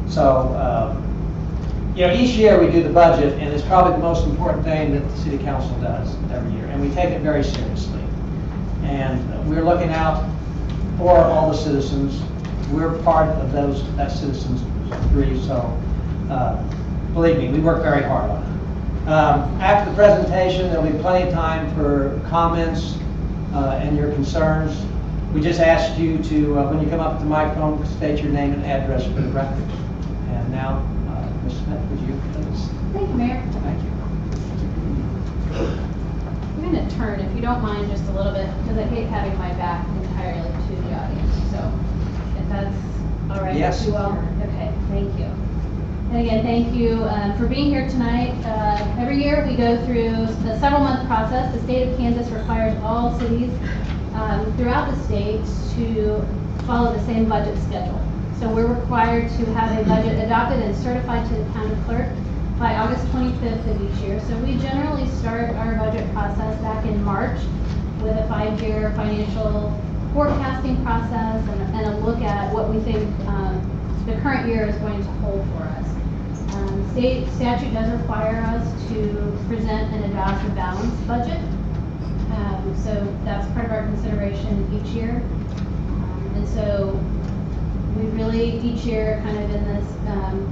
So, each year we do the budget, and it's probably the most important thing that the City Council does every year, and we take it very seriously. And we're looking out for all the citizens. We're part of that citizens group, so believe me, we work very hard on it. After the presentation, there'll be plenty of time for comments and your concerns. We just asked you to, when you come up to the microphone, state your name and address for the record. And now, Ms. Smith, would you please? Thank you, Mayor. Thank you. I'm going to turn, if you don't mind, just a little bit, because I hate having my back entirely to the audience. So, if that's all right with you all. Okay, thank you. And again, thank you for being here tonight. Every year we go through a several-month process. The state of Kansas requires all cities throughout the state to follow the same budget schedule. So we're required to have a budget adopted and certified to the county clerk by August 25th of each year. So we generally start our budget process back in March with a 5-year financial forecasting process and a look at what we think the current year is going to hold for us. State statute does require us to present and adopt a balanced budget. So that's part of our consideration each year. And so we really, each year, kind of in this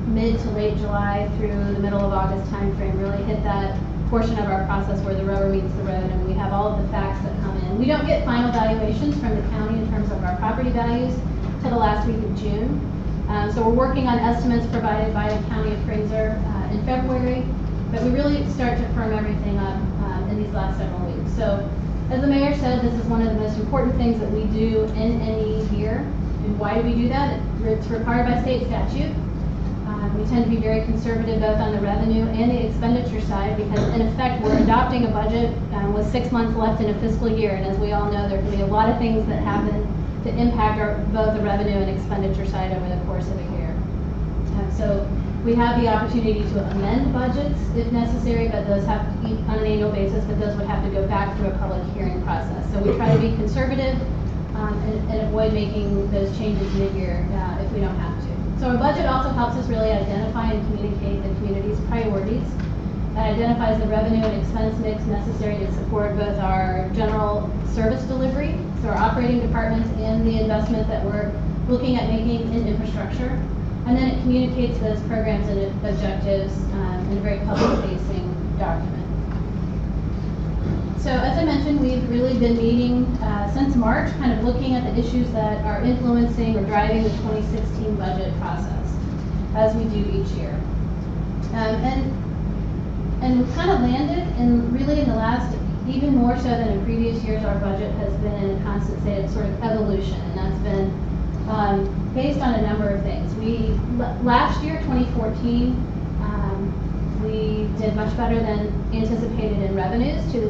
mid to late July through the middle of August timeframe, really hit that portion of our process where the rubber meets the road and we have all of the facts that come in. We don't get final valuations from the county in terms of our property values till the last week of June. So we're working on estimates provided by the county appraiser in February, but we really start to firm everything up in these last several weeks. So as the mayor said, this is one of the most important things that we do in any year. And why do we do that? It's required by state statute. We tend to be very conservative both on the revenue and the expenditure side because in effect we're adopting a budget with 6 months left in a fiscal year, and as we all know there can be a lot of things that happen to impact both the revenue and expenditure side over the course of a year. So we have the opportunity to amend budgets if necessary, but those have to be on an annual basis, but those would have to go back through a public hearing process. So we try to be conservative and avoid making those changes mid-year if we don't have to. So our budget also helps us really identify and communicate the community's priorities. It identifies the revenue and expense mix necessary to support both our general service delivery, so our operating departments, and the investment that we're looking at making in infrastructure. And then it communicates those programs and objectives in a very public-facing document. So as I mentioned, we've really been meeting since March, kind of looking at the issues that are influencing or driving the 2016 budget process, as we do each year. And we've kind of landed in really in the last, even more so than in previous years, our budget has been in a constant state of sort of evolution, and that's been based on a number of things. Last year, 2014, we did much better than anticipated in revenues to the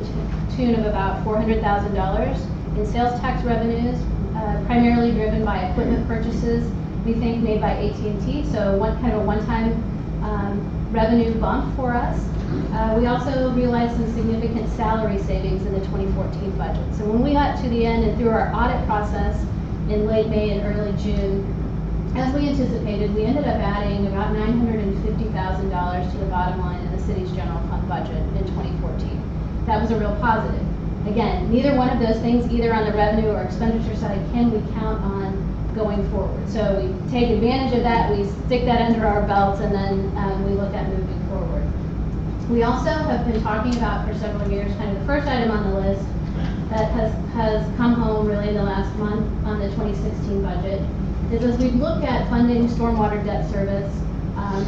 tune of about $400,000 in sales tax revenues, primarily driven by equipment purchases, we think, made by AT&T, so kind of a one-time revenue bump for us. We also realized some significant salary savings in the 2014 budget. So when we got to the end and through our audit process in late May and early June, as we anticipated, we ended up adding about $950,000 to the bottom line in the city's general fund budget in 2014. That was a real positive. Again, neither one of those things, either on the revenue or expenditure side, can we count on going forward. So we take advantage of that, we stick that under our belts, and then we look at moving forward. We also have been talking about for several years, kind of the first item on the list that has come home really in the last month on the 2016 budget, is as we look at funding stormwater debt service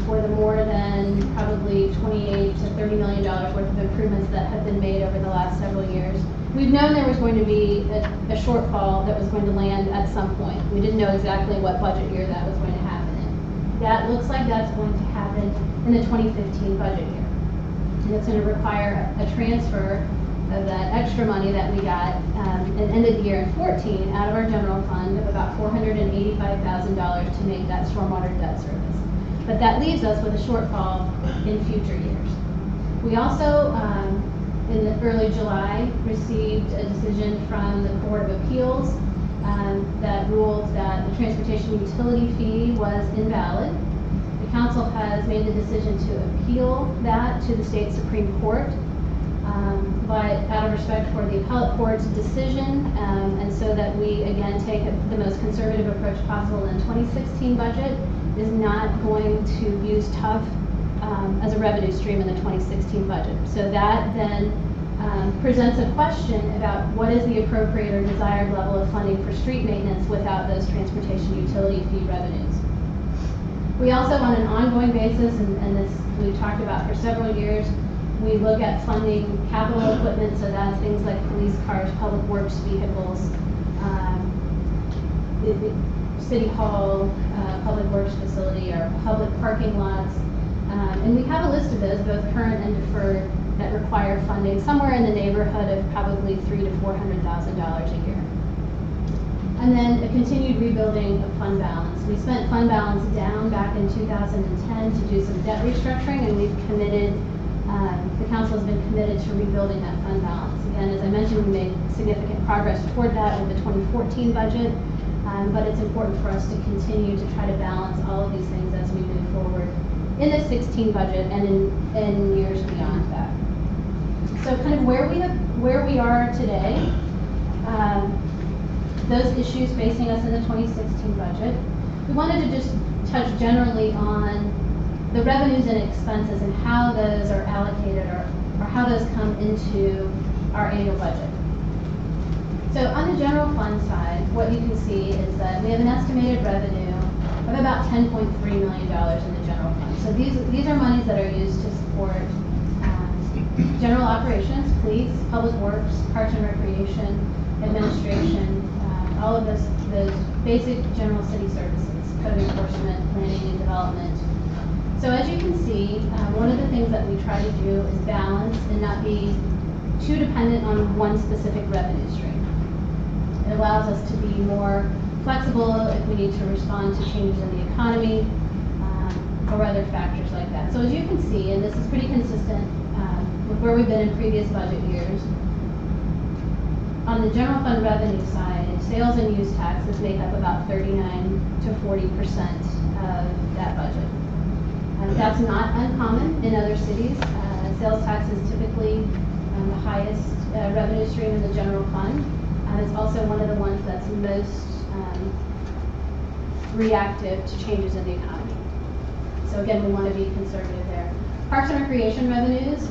for the more than probably $28 to $30 million worth of improvements that have been made over the last several years. We've known there was going to be a shortfall that was going to land at some point. We didn't know exactly what budget year that was going to happen in. That looks like that's going to happen in the 2015 budget year. And it's going to require a transfer of that extra money that we got and ended the year in 14 out of our general fund of about $485,000 to make that stormwater debt service. But that leaves us with a shortfall in future years. We also, in the early July, received a decision from the Court of Appeals that ruled that the transportation utility fee was invalid. council has made the decision to appeal that to the state Supreme Court. But out of respect for the appellate court's decision, and so that we again take the most conservative approach possible in the 2016 budget, is not going to use TUF as a revenue stream in the 2016 budget. So that then presents a question about what is the appropriate or desired level of funding for street maintenance without those transportation utility fee revenues. We also, on an ongoing basis, and this we've talked about for several years, we look at funding capital equipment, so that's things like police cars, public works vehicles, the city hall, public works facility, or public parking lots. And we have a list of those, both current and deferred, that require funding somewhere in the neighborhood of probably $300,000 to $400,000 a year. And then a continued rebuilding of fund balance. We spent fund balance down back in 2010 to do some debt restructuring, and we've committed, the council has been committed to rebuilding that fund balance. Again, as I mentioned, we made significant progress toward that with the 2014 budget, but it's important for us to continue to try to balance all of these things as we move forward in the 16 budget and in years beyond that. So kind of where we are today, those issues facing us in the 2016 budget. We wanted to just touch generally on the revenues and expenses and how those are allocated or how those come into our annual budget. So on the general fund side, what you can see is that we have an estimated revenue of about $10.3 million in the general fund. So these are monies that are used to support general operations, police, public works, parks and recreation, administration, all of those basic general city services, code enforcement, planning and development. So as you can see, one of the things that we try to do is balance and not be too dependent on one specific revenue stream. It allows us to be more flexible if we need to respond to changes in the economy or other factors like that. So as you can see, and this is pretty consistent with where we've been in previous budget years, on the general fund revenue side, sales and use taxes make up about 39 to 40% of that budget. That's not uncommon in other cities. Sales tax is typically the highest revenue stream in the general fund. It's also one of the ones that's most reactive to changes in the economy. So again, we want to be conservative there. Parks and recreation revenues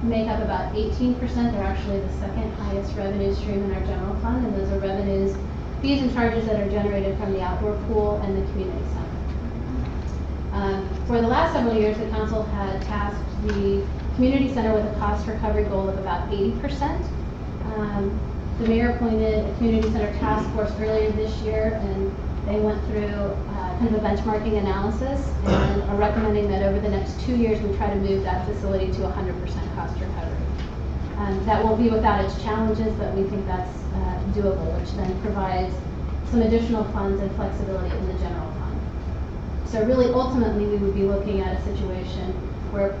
make up about 18%. They're actually the second highest revenue stream in our general fund, and those are revenues, fees and charges that are generated from the outdoor pool and the community center. For the last several years, the council had tasked the community center with a cost recovery goal of about 80%. The mayor appointed a community center task force earlier this year, and they went through kind of a benchmarking analysis and are recommending that over the next 2 years we try to move that facility to 100% cost recovery. That will be without its challenges, but we think that's doable, which then provides some additional funds and flexibility in the general fund. So really, ultimately, we would be looking at a situation where,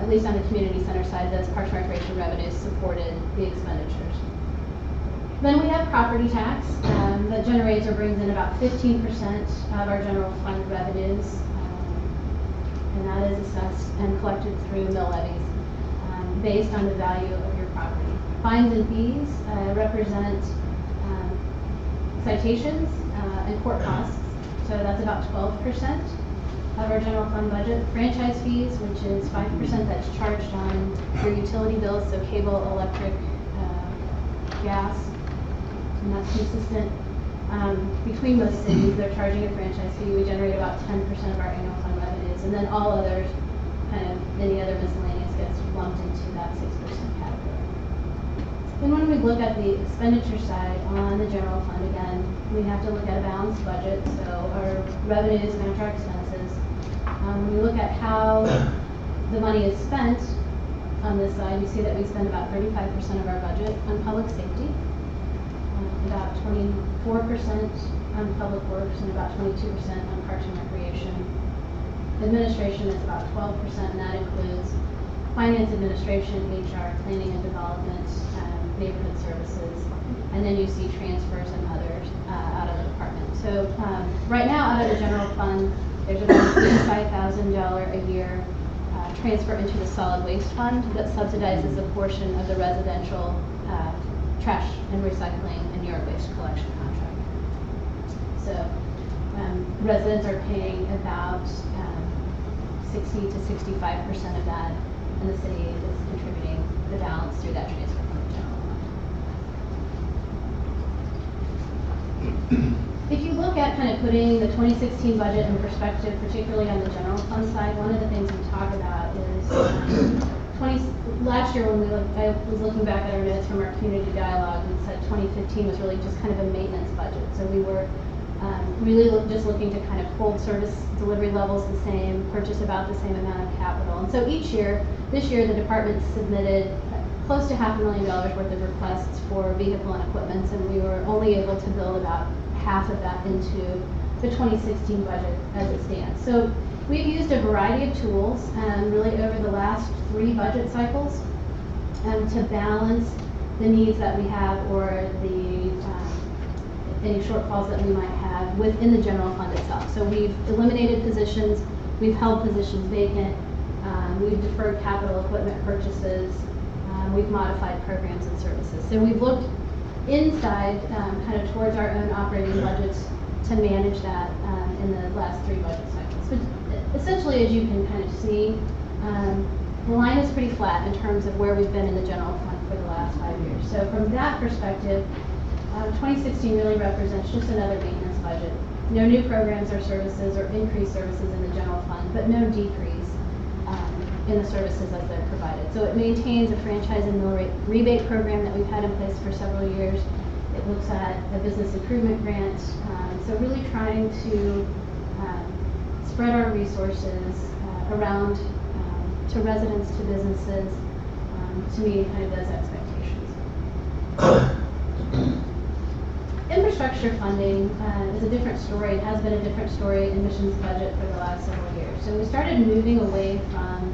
at least on the community center side, those Parks and Recreation revenues supported the expenditures. Then we have property tax that generates or brings in about 15% of our general fund revenues, and that is assessed and collected through mill levies based on the value of your property. Fines and fees represent citations and court costs, so that's about 12% of our general fund budget. Franchise fees, which is 5% that's charged on your utility bills, so cable, electric, gas, and that's consistent between most cities. They're charging a franchise fee. We generate about 10% of our annual fund revenues, and then all others, kind of any other miscellaneous, gets lumped into that 6% category. Then when we look at the expenditure side on the general fund, again, we have to look at a balanced budget, so our revenues match our expenses. When we look at how the money is spent on this side, you see that we spend about 35% of our budget on public safety, about 24% on public works, and about 22% on parks and recreation. Administration is about 12%, and that includes finance administration, HR, planning and development, neighborhood services, and then you see transfers and others out of the department. So right now, out of the general fund, There's about a $35,000 a year transfer into the solid waste fund that subsidizes a portion of the residential trash and recycling and yard waste collection contract. So residents are paying about 60 to 65% of that, and the city is contributing the balance through that transfer from the general fund. If you look at kind of putting the 2016 budget in perspective, particularly on the general fund side, one of the things we talk about is last year when I was looking back at our notes from our community dialogue and said 2015 was really just kind of a maintenance budget. So we were really just looking to kind of hold service delivery levels the same, purchase about the same amount of capital. And so each year, this year the department submitted close to $500,000 worth of requests for vehicle and equipment, and we were only able to build about half of that into the 2016 budget as it stands. So we've used a variety of tools really over the last 3 budget cycles to balance the needs that we have or the any shortfalls that we might have within the general fund itself. So we've eliminated positions, we've held positions vacant, we've deferred capital equipment purchases, we've modified programs and services. So we've looked inside kind of towards our own operating budgets to manage that in the last 3 budget cycles. But essentially, as you can kind of see, the line is pretty flat in terms of where we've been in the general fund for the last 5 years. So from that perspective, 2016 really represents just another maintenance budget. No new programs or services or increased services in the general fund, but no decrease in the services as they're provided. So it maintains a franchise and mill rate rebate program that we've had in place for several years. It looks at a business improvement grant. So really trying to spread our resources around to residents, to businesses, to meet kind of those expectations. Infrastructure funding is a different story. It has been a different story in Mission's budget for the last several years. So we started moving away from,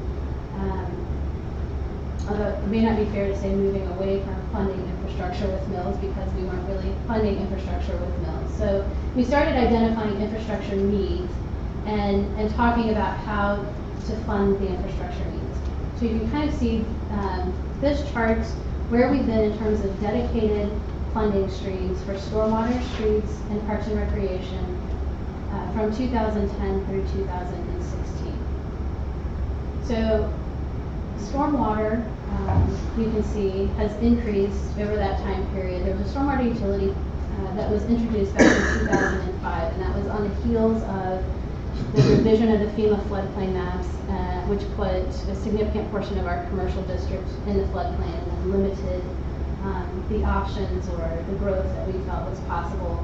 although it may not be fair to say moving away from funding infrastructure with mills because we weren't really funding infrastructure with mills. So we started identifying infrastructure needs and talking about how to fund the infrastructure needs. So you can kind of see this chart where we've been in terms of dedicated funding streams for stormwater, streets, and parks and recreation from 2010 through 2016. So stormwater, you can see, has increased over that time period. There was a stormwater utility that was introduced back in 2005, and that was on the heels of the revision of the FEMA floodplain maps, which put a significant portion of our commercial district in the floodplain and limited the options or the growth that we felt was possible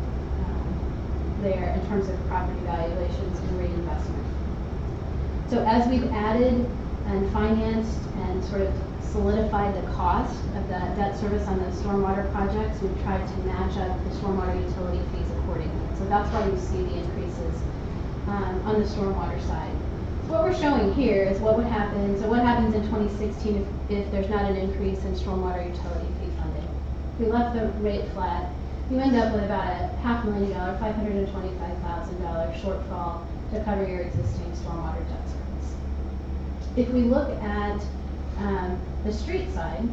there in terms of property valuations and reinvestment. So as we've added and financed and sort of solidified the cost of that debt service on those stormwater projects, we've tried to match up the stormwater utility fees accordingly. So that's why you see the increases on the stormwater side. So what we're showing here is what would happen. So what happens in 2016 if there's not an increase in stormwater utility fee funding? If we left the rate flat, you end up with about a $500,000, $525,000 shortfall to cover your existing stormwater debt service. If we look at the street side,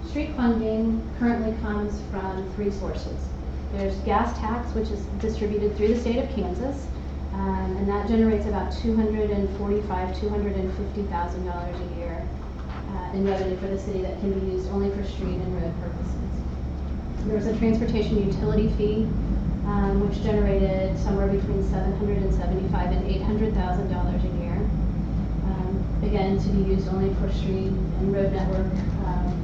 street funding currently comes from 3 sources. There's gas tax, which is distributed through the state of Kansas, and that generates about $250,000 a year in revenue for the city that can be used only for street and road purposes. There's a transportation utility fee, which generated somewhere between $775,000 and $800,000 a year. Again, to be used only for street and road network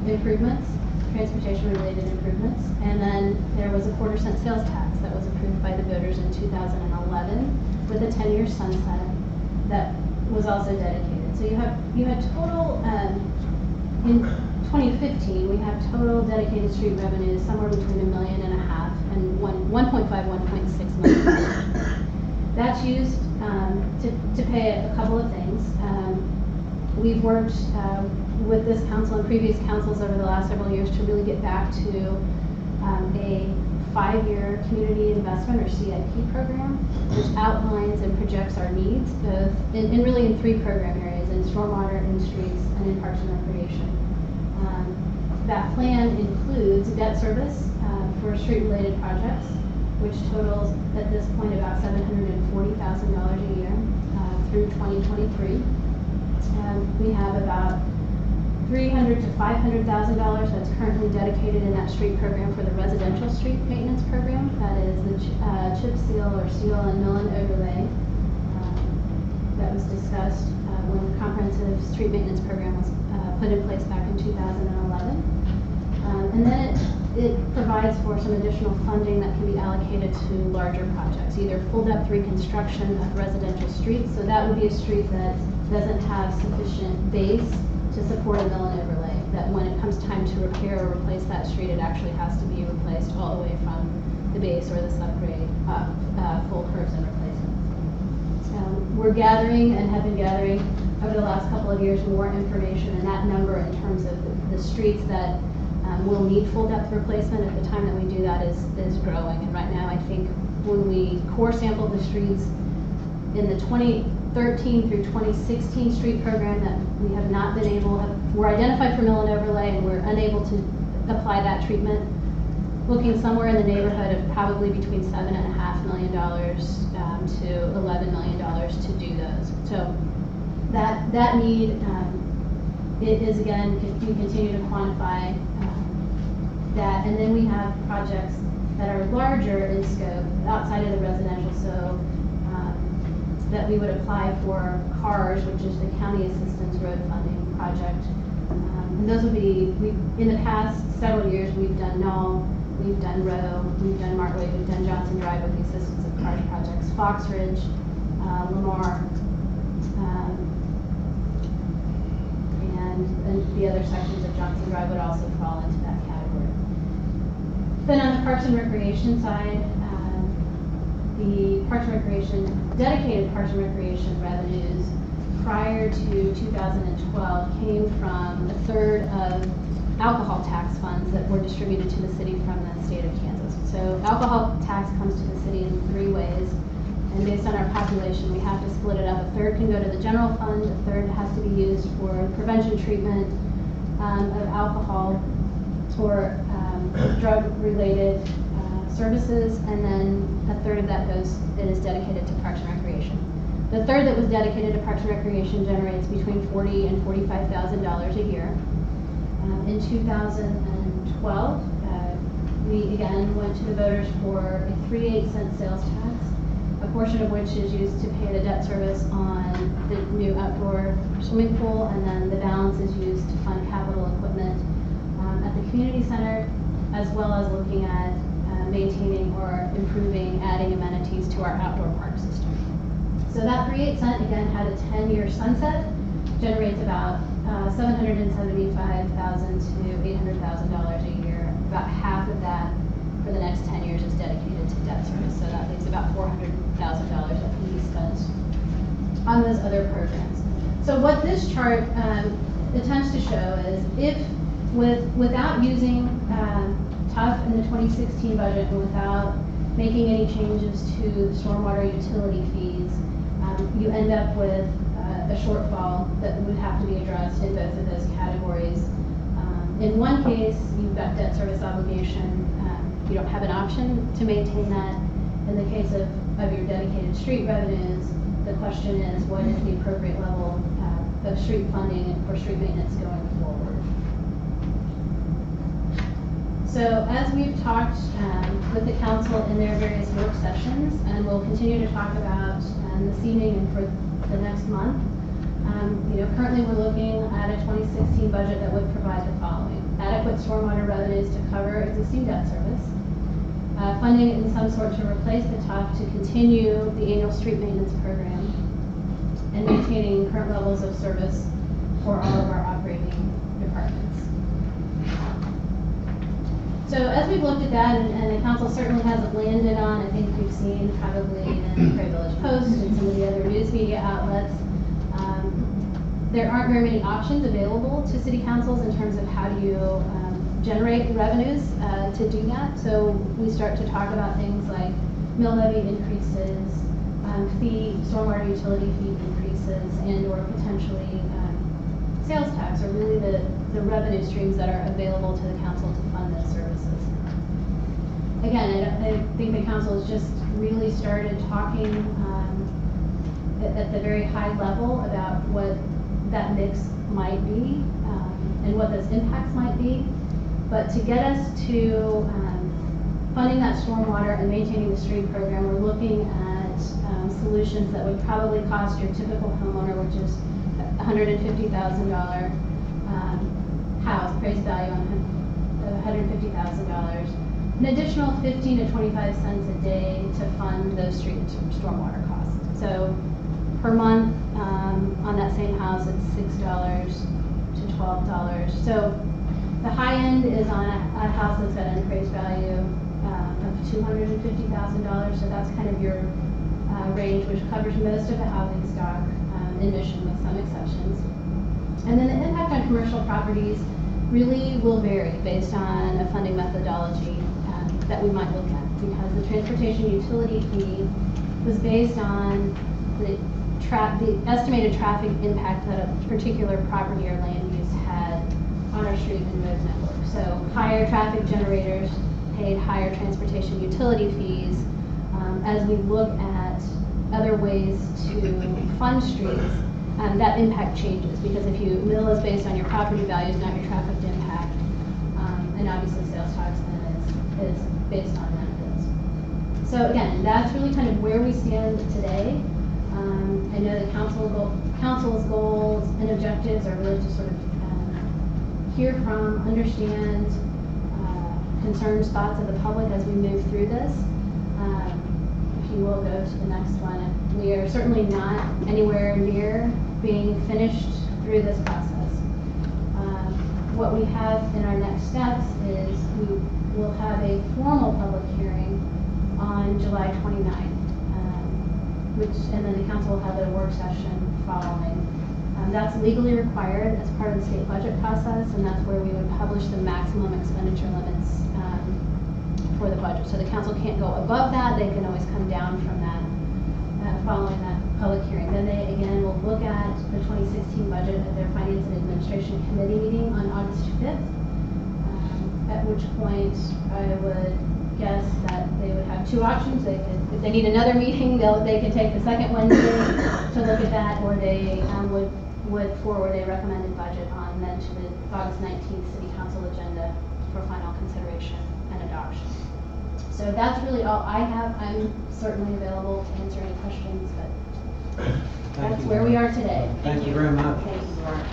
improvements, transportation-related improvements. And then there was a quarter-cent sales tax that was approved by the voters in 2011 with a 10-year sunset that was also dedicated. So you had total, in 2015, we have total dedicated street revenues somewhere between $1.5 million and 1.6 million. That's used to pay a couple of things. We've worked with this council and previous councils over the last several years to really get back to a 5-year community investment or CIP program, which outlines and projects our needs both really in 3 program areas: in stormwater, in streets, and in parks and recreation. That plan includes debt service for street-related projects, which totals at this point about $740,000 a year through 2023. We have about $300,000 to $500,000 that's currently dedicated in that street program for the residential street maintenance program. That is the chip seal or seal and mill and overlay that was discussed when the comprehensive street maintenance program was put in place back in 2011. And then it provides for some additional funding that can be allocated to larger projects, either full depth reconstruction of residential streets. So that would be a street that doesn't have sufficient base to support a mill and overlay, that when it comes time to repair or replace that street, it actually has to be replaced all the way from the base or the subgrade up, full curves and replacements. We're gathering and have been gathering over the last couple of years more information, and that number in terms of the streets that will need full depth replacement at the time that we do that is growing. And right now, I think when we core sampled the streets in the 2013 through 2016 street program that we have not been able, were identified for mill and overlay, and we're unable to apply that treatment, looking somewhere in the neighborhood of probably between $7.5 million to $11 million to do those. So that need it is, again, we continue to quantify that. And then we have projects that are larger in scope outside of the residential, so that we would apply for CARS, which is the County Assistance Road Funding Project. And those would be, in the past several years, we've done Knoll, we've done Rowe, we've done Markway, we've done Johnson Drive with the assistance of CARS projects, Fox Ridge, Lamar, and the other sections of Johnson Drive would also fall into that category. Then on the Parks and Recreation side, the Parks and Recreation, dedicated Parks and Recreation revenues prior to 2012 came from a third of alcohol tax funds that were distributed to the city from the state of Kansas. So alcohol tax comes to the city in 3 ways. And based on our population, we have to split it up. A third can go to the general fund, a third has to be used for prevention treatment of alcohol or drug-related services, and then a third of that is dedicated to Parks and Recreation. The third that was dedicated to Parks and Recreation generates between $40,000 and $45,000 a year. In 2012, we again went to the voters for a 3/8 sales tax, a portion of which is used to pay the debt service on the new outdoor swimming pool, and then the balance is used to fund capital equipment at the community center, as well as looking at maintaining or improving, adding amenities to our outdoor park system. So that 3/8 again had a 10-year sunset, generates about $775,000 to $800,000 a year. About half of that for the next 10 years is dedicated to debt service. So that leaves about $400,000 that can be spent on those other programs. So what this chart attempts to show is if without using TUF in the 2016 budget and without making any changes to stormwater utility fees, you end up with a shortfall that would have to be addressed in both of those categories. In one case, you've got debt service obligation. You don't have an option to maintain that. In the case of your dedicated street revenues, the question is, what is the appropriate level of street funding for street maintenance going forward? So as we've talked with the council in their various work sessions, and we'll continue to talk about this evening and for the next month, currently we're looking at a 2016 budget that would provide the following: adequate stormwater revenues to cover existing debt service, funding in some sort to replace the TUF to continue the annual street maintenance program, and maintaining current levels of service for all of our operating departments. So as we've looked at that, and the council certainly hasn't landed on, I think we've seen probably in Prairie Village Post and some of the other news media outlets, there aren't very many options available to city councils in terms of how do you generate revenues to do that. So we start to talk about things like mill levy increases, stormwater utility fee increases, and or potentially sales tax are really the revenue streams that are available to the council to fund those services. Again, I think the council has just really started talking at the very high level about what that mix might be and what those impacts might be. But to get us to funding that stormwater and maintaining the street program, we're looking at solutions that would probably cost your typical homeowner, which is $150,000 house, appraised value on $150,000, an additional 15 to 25 cents a day to fund those street stormwater costs. So per month on that same house, it's $6 to $12. So the high end is on a house that's got an appraised value of $250,000. So that's kind of your range, which covers most of the housing stock in Mission with some exceptions. And then the impact on commercial properties really will vary based on a funding methodology that we might look at, because the transportation utility fee was based on the estimated traffic impact that a particular property or land use had on our street and road network. So higher traffic generators paid higher transportation utility fees. As we look at other ways to fund streets, that impact changes, because if you mill is based on your property values, not your traffic impact, and obviously sales tax then is based on that. So again, that's really kind of where we stand today. I know the council's goals and objectives are really to sort of hear from, understand concerns, thoughts of the public as we move through this. If you will go to the next one. We are certainly not anywhere near being finished through this process. What we have in our next steps is we will have a formal public hearing on July 29th, and then the council will have a work session following. That's legally required as part of the state budget process, and that's where we would publish the maximum expenditure limits for the budget. So the council can't go above that. They can always come down from that following that public hearing. Then they again will look at the 2016 budget at their Finance and Administration Committee meeting on August 5th, at which point I would guess that they would have two options. They could, if they need another meeting, they could take the second Wednesday to look at that, or they would forward a recommended budget on then to the August 19th City Council agenda for final consideration and adoption. So that's really all I have. I'm certainly available to answer any questions, but that's where we are today. Thank you very much. Thank you, Laura.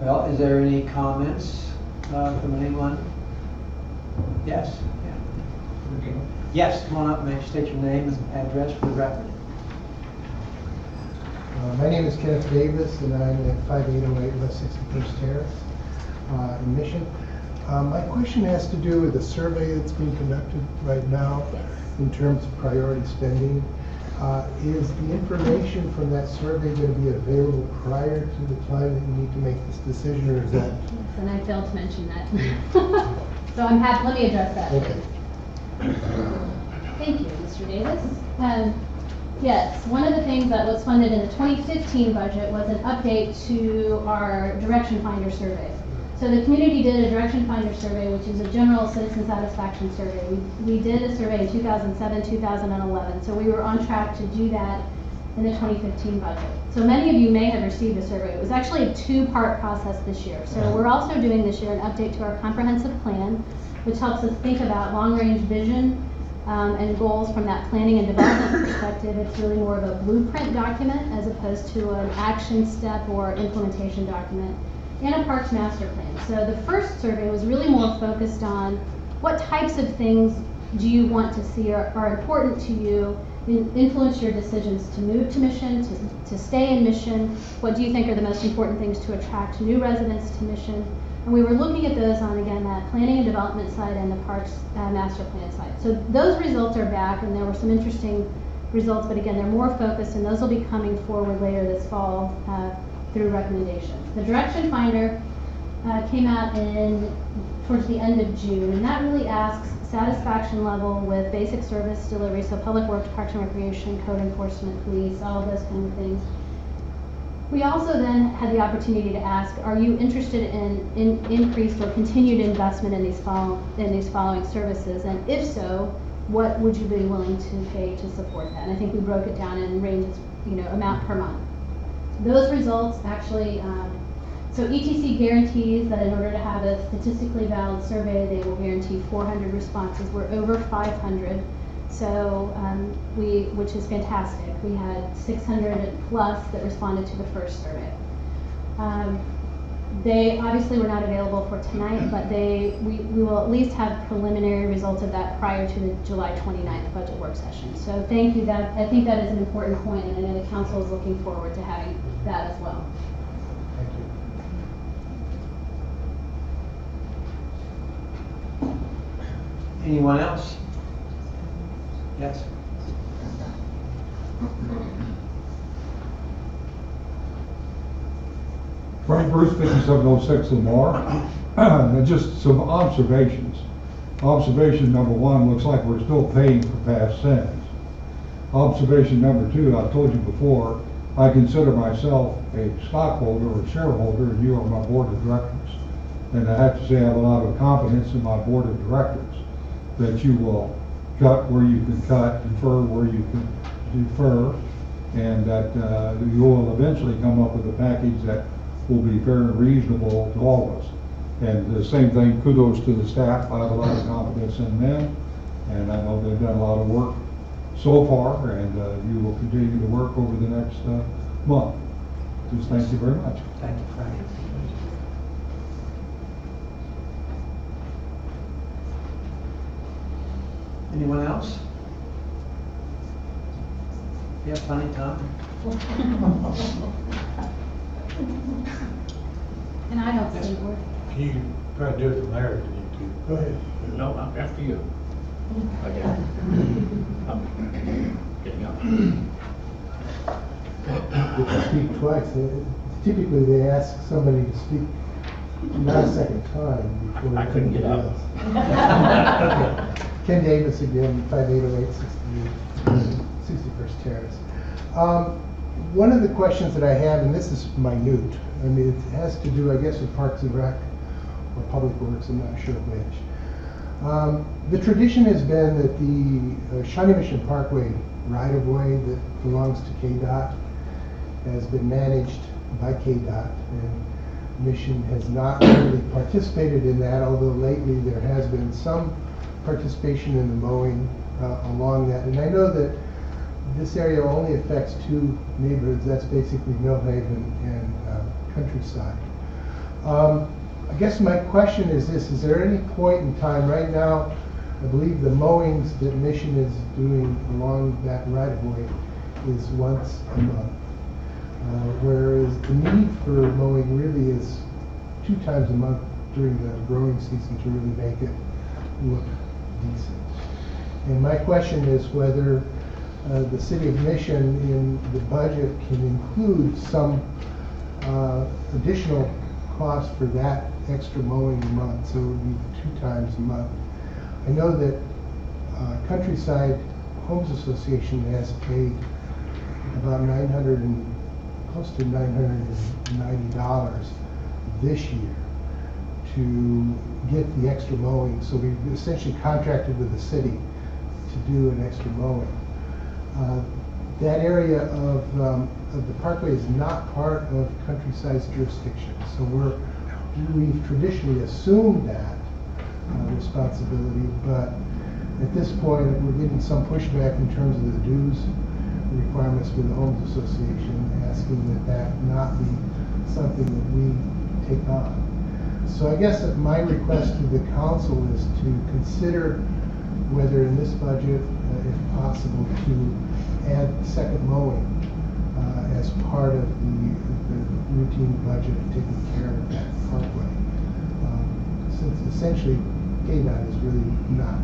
Well, is there any comments from anyone? Yes. Yeah. Okay. Yes, come on up and state your name and address for the record. My name is Kenneth Davis, and I'm at 5808 West 61st Terrace in Mission. My question has to do with the survey that's being conducted right now in terms of priority spending. Is the information from that survey going to be available prior to the time that you need to make this decision, or is that? Yes, and I failed to mention that. So I'm happy, let me address that. Okay. Thank you, Mr. Davis. Yes, one of the things that was funded in the 2015 budget was an update to our Direction Finder survey. So the community did a Direction Finder survey, which is a general citizen satisfaction survey. We did a survey in 2007, 2011. So we were on track to do that in the 2015 budget. So many of you may have received a survey. It was actually a two-part process this year. So we're also doing this year an update to our comprehensive plan, which helps us think about long-range vision and goals from that planning and development perspective. It's really more of a blueprint document as opposed to an action step or implementation document, and a parks master plan. So the first survey was really more focused on what types of things do you want to see are important to you, influence your decisions to move to Mission, to stay in Mission. What do you think are the most important things to attract new residents to Mission? And we were looking at those on, again, that planning and development side and the parks master plan side. So those results are back, and there were some interesting results, but again, they're more focused, and those will be coming forward later this fall through recommendations. The direction finder came out towards the end of June, and that really asks satisfaction level with basic service delivery, so public works, parks and recreation, code enforcement, police, all of those kind of things. We also then had the opportunity to ask, are you interested in increased or continued investment in these following services? And if so, what would you be willing to pay to support that? And I think we broke it down in ranges, amount per month. Those results actually, so ETC guarantees that in order to have a statistically valid survey, they will guarantee 400 responses. We're over 500. So which is fantastic. We had 600 plus that responded to the first survey. They obviously were not available for tonight, but we will at least have preliminary results of that prior to the July 29th budget work session. So thank you. I think that is an important point, and I know the council is looking forward to having that as well. Thank you. Anyone else? Yes. Frank Bruce, 5706 Lamar. Just some observations. Observation number one, looks like we're still paying for past sins. Observation number two, I've told you before, I consider myself a stockholder or shareholder, and you are my board of directors. And I have to say I have a lot of confidence in my board of directors that you will cut where you can cut, defer where you can defer, and that you will eventually come up with a package that will be fair and reasonable to all of us. And the same thing, kudos to the staff. I have a lot of confidence in them, and I know they've done a lot of work so far, and you will continue to work over the next month. Just thank you very much. Thank you, Frank. Anyone else? You have plenty of time. And I don't see word. Can you probably do it from there if you need to? Go ahead. No, I'm after you. Okay. I'm getting up. If you speak twice, typically they ask somebody to speak not a second time before. I couldn't get up. Ken Davis again, 5808 61st Terrace. One of the questions that I have, and this is minute, I mean, it has to do, I guess, with Parks and Rec or Public Works, I'm not sure which. The tradition has been that the Shawnee Mission Parkway right-of-way that belongs to KDOT has been managed by KDOT, and Mission has not really participated in that, although lately there has been some participation in the mowing along that. And I know that this area only affects two neighborhoods, that's basically Mill Haven and Countryside. I guess my question is this, is there any point in time right now, I believe the mowings that Mission is doing along that right-of-way is once a month. Whereas the need for mowing really is 2 times a month during the growing season to really make it look decent. And my question is whether the City of Mission in the budget can include some additional cost for that extra mowing a month, so it would be 2 times a month. I know that Countryside Homes Association has paid about close to $990 this year to get the extra mowing. So we essentially contracted with the city to do an extra mowing. That area of the parkway is not part of Countryside's jurisdiction. So we've traditionally assumed that responsibility, but at this point we're getting some pushback in terms of the dues requirements with the Homes Association, asking that not be something that we take on. So I guess that my request to the council is to consider whether in this budget, if possible, to add second mowing as part of the routine budget of taking care of that parkway. Since essentially KDOT is really not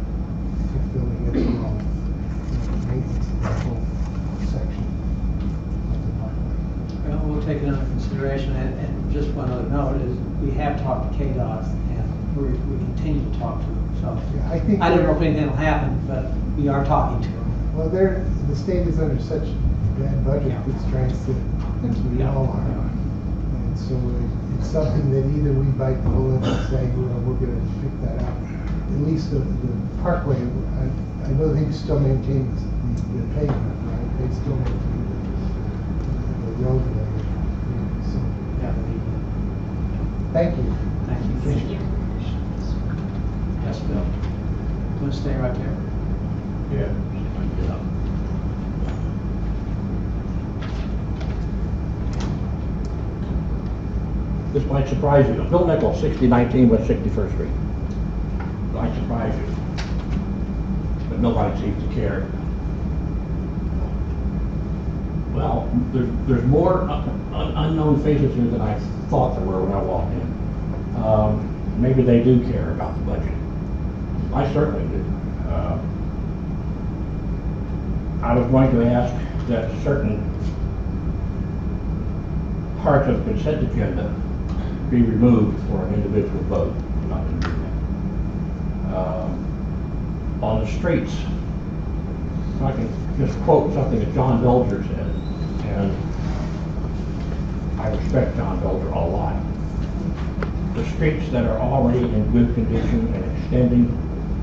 fulfilling its role in maintenance of that whole section of the parkway. Well, we'll take it under consideration, and just one other note is, we have talked to KDOT, and we continue to talk to them, so. Yeah, I think. I don't know if anything will happen, but we are talking to them. Well, the state is under such bad budget Yeah. constraints that we Yeah. all are. And so it's something that either we bite the bullet and say, well, we're gonna pick that up. At least the parkway, I know they still maintain the pavement, right? They still maintain the road and everything. So, Yeah, thank you. thank you. Thank you. Yes, Bill. Want to stay right there? Yeah. Get up. This might surprise you. Bill Nichols, 6019 West 61st Street. Might surprise you. But nobody seems to care. Well, there's more unknown faces here than I thought there were when I walked in. Maybe they do care about the budget. I certainly do. I was going to ask that certain parts of the consent agenda be removed for an individual vote. I'm not going to do that. On the streets, if I can just quote something that John Belger said, and I respect John Belger a lot. The streets that are already in good condition and extending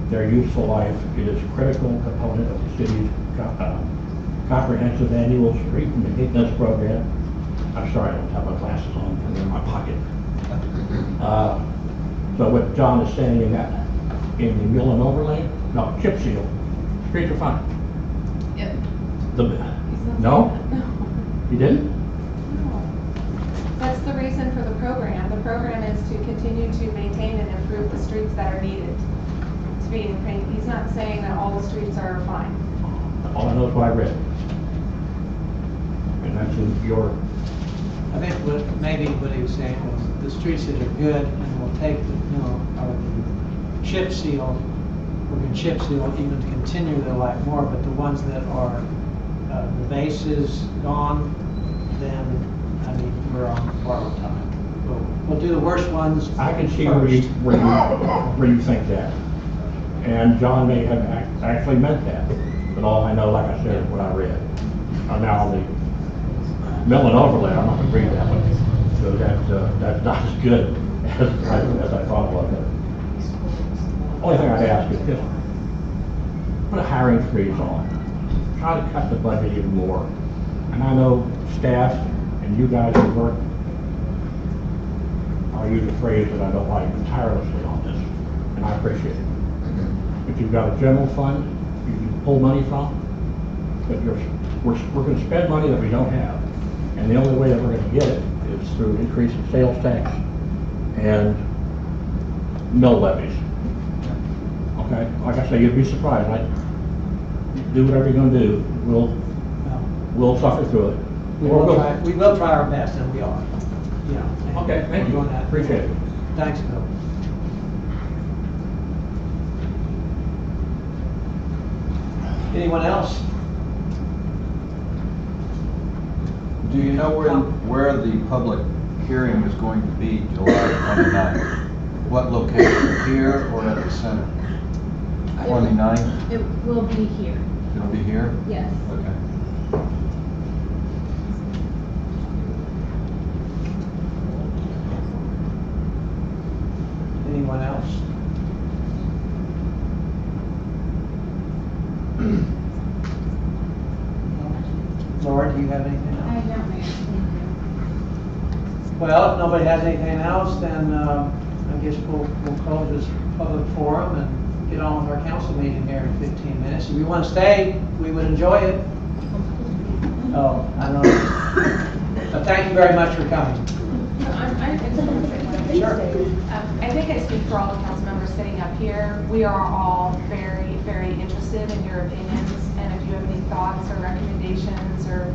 their useful life, it is a critical component of the city's comprehensive annual street maintenance program. I'm sorry, I don't have my glasses on, they're in my pocket. So what John is saying in that, in the mill and overlay, no, chip seal, streets are fine. Yep. No? No. You didn't? No. That's the reason for the program. The program is to continue to maintain and improve the streets that are needed to be maintained. He's not saying that all the streets are fine. All I know is what I read. And that's in your, I think maybe what he was saying was the streets that are good, and we'll take the, the chip seal, we're going to chip seal even to continue their life more, but the ones that are, the base is gone, then, I mean, we're on borrowed time. We'll do the worst ones I can see first. where you think that. And John may have actually meant that. But all I know, like I said, is what I read. Now, the mill and overlay, I'm not going to read that one. So that's not as good as I thought it was. Only thing I'd ask is just put a hiring freeze on. Try to cut the budget even more. And I know staff and you guys who work, I'll use a phrase that I don't like, tirelessly on this, and I appreciate it. But you've got a general fund you can pull money from, but we're going to spend money that we don't have. And the only way that we're going to get it is through increasing sales tax and mill levies. Okay? Like I say, you'd be surprised. Do whatever you're going to do. We'll suffer through it. We will try our best, and we are. Yeah. Okay, thank you. We're doing that. Appreciate it. Thanks, Bill. Anyone else? Do you know where the public hearing is going to be July 29th? What location, here or at the center? 29th? It will be here, It'll be here? yes. Okay. Anyone else? Laura, do you have anything else? I don't, Mayor, thank Well, if nobody has anything else, then I guess we'll close this public forum and get on with our council meeting here in 15 minutes. If you want to stay, we would enjoy it. Oh, I don't know. But thank you very much for coming. I just want to say one thing. Sure. I think I speak for all the council members sitting up here. We are all very, very interested in your opinions, and if you have any thoughts or recommendations or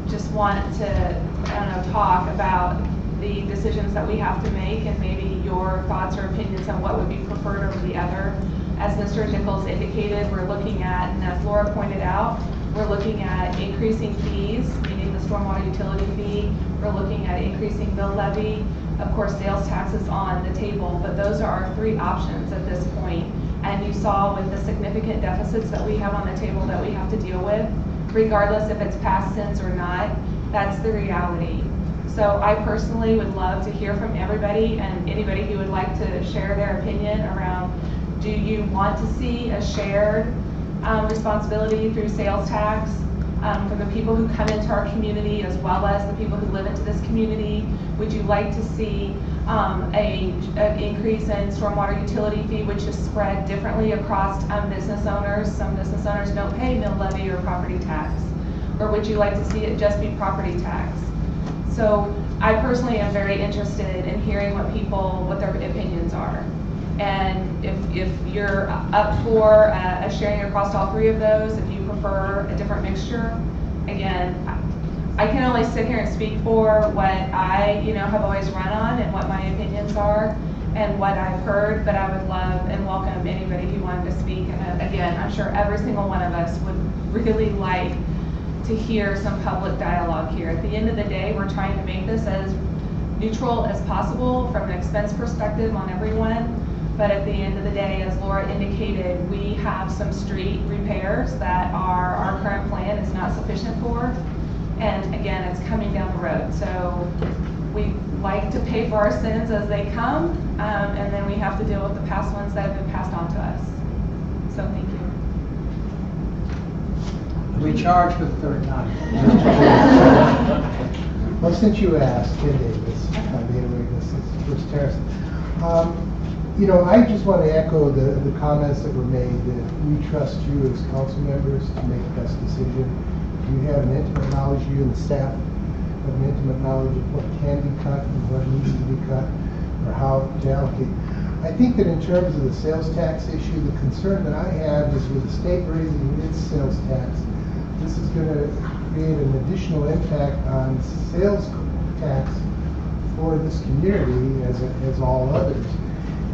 just want to, I don't know, talk about the decisions that we have to make and maybe your thoughts or opinions on what would be preferred over the other. As Mr. Nichols indicated, we're looking at, and as Laura pointed out, we're looking at increasing fees, meaning the stormwater utility fee. We're looking at increasing mill levy. Of course, sales tax is on the table, but those are our three options at this point. And you saw with the significant deficits that we have on the table that we have to deal with, regardless if it's past tense or not, that's the reality. So I personally would love to hear from everybody and anybody who would like to share their opinion around, do you want to see a shared responsibility through sales tax for the people who come into our community as well as the people who live into this community? Would you like to see an increase in stormwater utility fee, which is spread differently across business owners? Some business owners don't pay mill levy or property tax. Or would you like to see it just be property tax? So I personally am very interested in hearing what their opinions are. And if you're up for sharing across all three of those, if you prefer a different mixture, again, I can only sit here and speak for what I, have always run on and what my opinions are and what I've heard, but I would love and welcome anybody who wanted to speak. And again, I'm sure every single one of us would really like to hear some public dialogue here. At the end of the day, we're trying to make this as neutral as possible from an expense perspective on everyone. But at the end of the day, as Laura indicated, we have some street repairs that our current plan is not sufficient for. And again, it's coming down the road. So we like to pay for our sins as they come, and then we have to deal with the past ones that have been passed on to us. So thank you. We charge for the third night. Well, since you asked, Ken Davis, 508 First Terrace, I just want to echo the comments that were made, that we trust you as council members to make the best decision. You have an intimate knowledge, you and the staff have an intimate knowledge of what can be cut and what needs to be cut, or how to allocate. I think that in terms of the sales tax issue, the concern that I have is with the state raising its sales tax, this is going to create an additional impact on sales tax for this community as all others.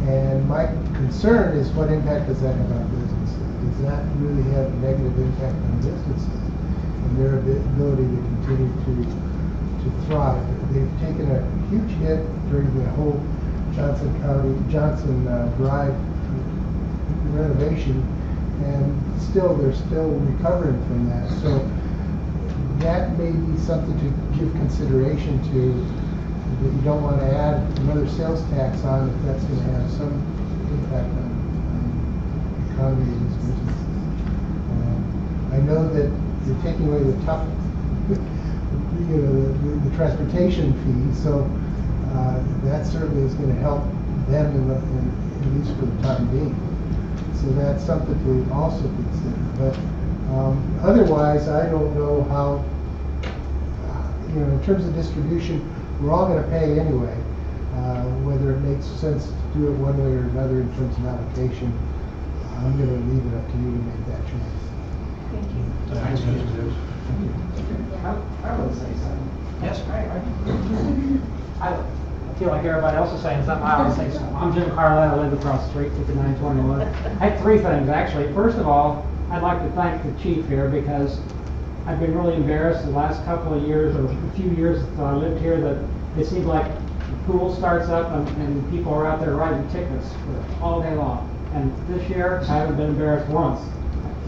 And my concern is, what impact does that have on businesses? Does that really have a negative impact on businesses and their ability to continue to thrive? They've taken a huge hit during the whole Johnson Drive renovation, and they're still recovering from that. So that may be something to give consideration to, that you don't want to add another sales tax on if that's going to have some impact on the economy of these businesses. I know that you're taking away the tough, the transportation fee, so that certainly is going to help them at least for the time being. So that's something to also consider. But otherwise, I don't know how, in terms of distribution, we're all going to pay anyway, whether it makes sense to do it one way or another in terms of allocation. I'm going to leave it up to you to make that choice. Thank you. Thanks, Ms. I would say something. Yes, I feel like everybody else is saying something, I would say something. I'm Jim Carlisle, I live across the street, 5921. I have three things, actually. First of all, I'd like to thank the chief here, because I've been really embarrassed the last couple of years, or a few years that I lived here, that it seems like the pool starts up and people are out there writing tickets for all day long. And this year, I haven't been embarrassed once.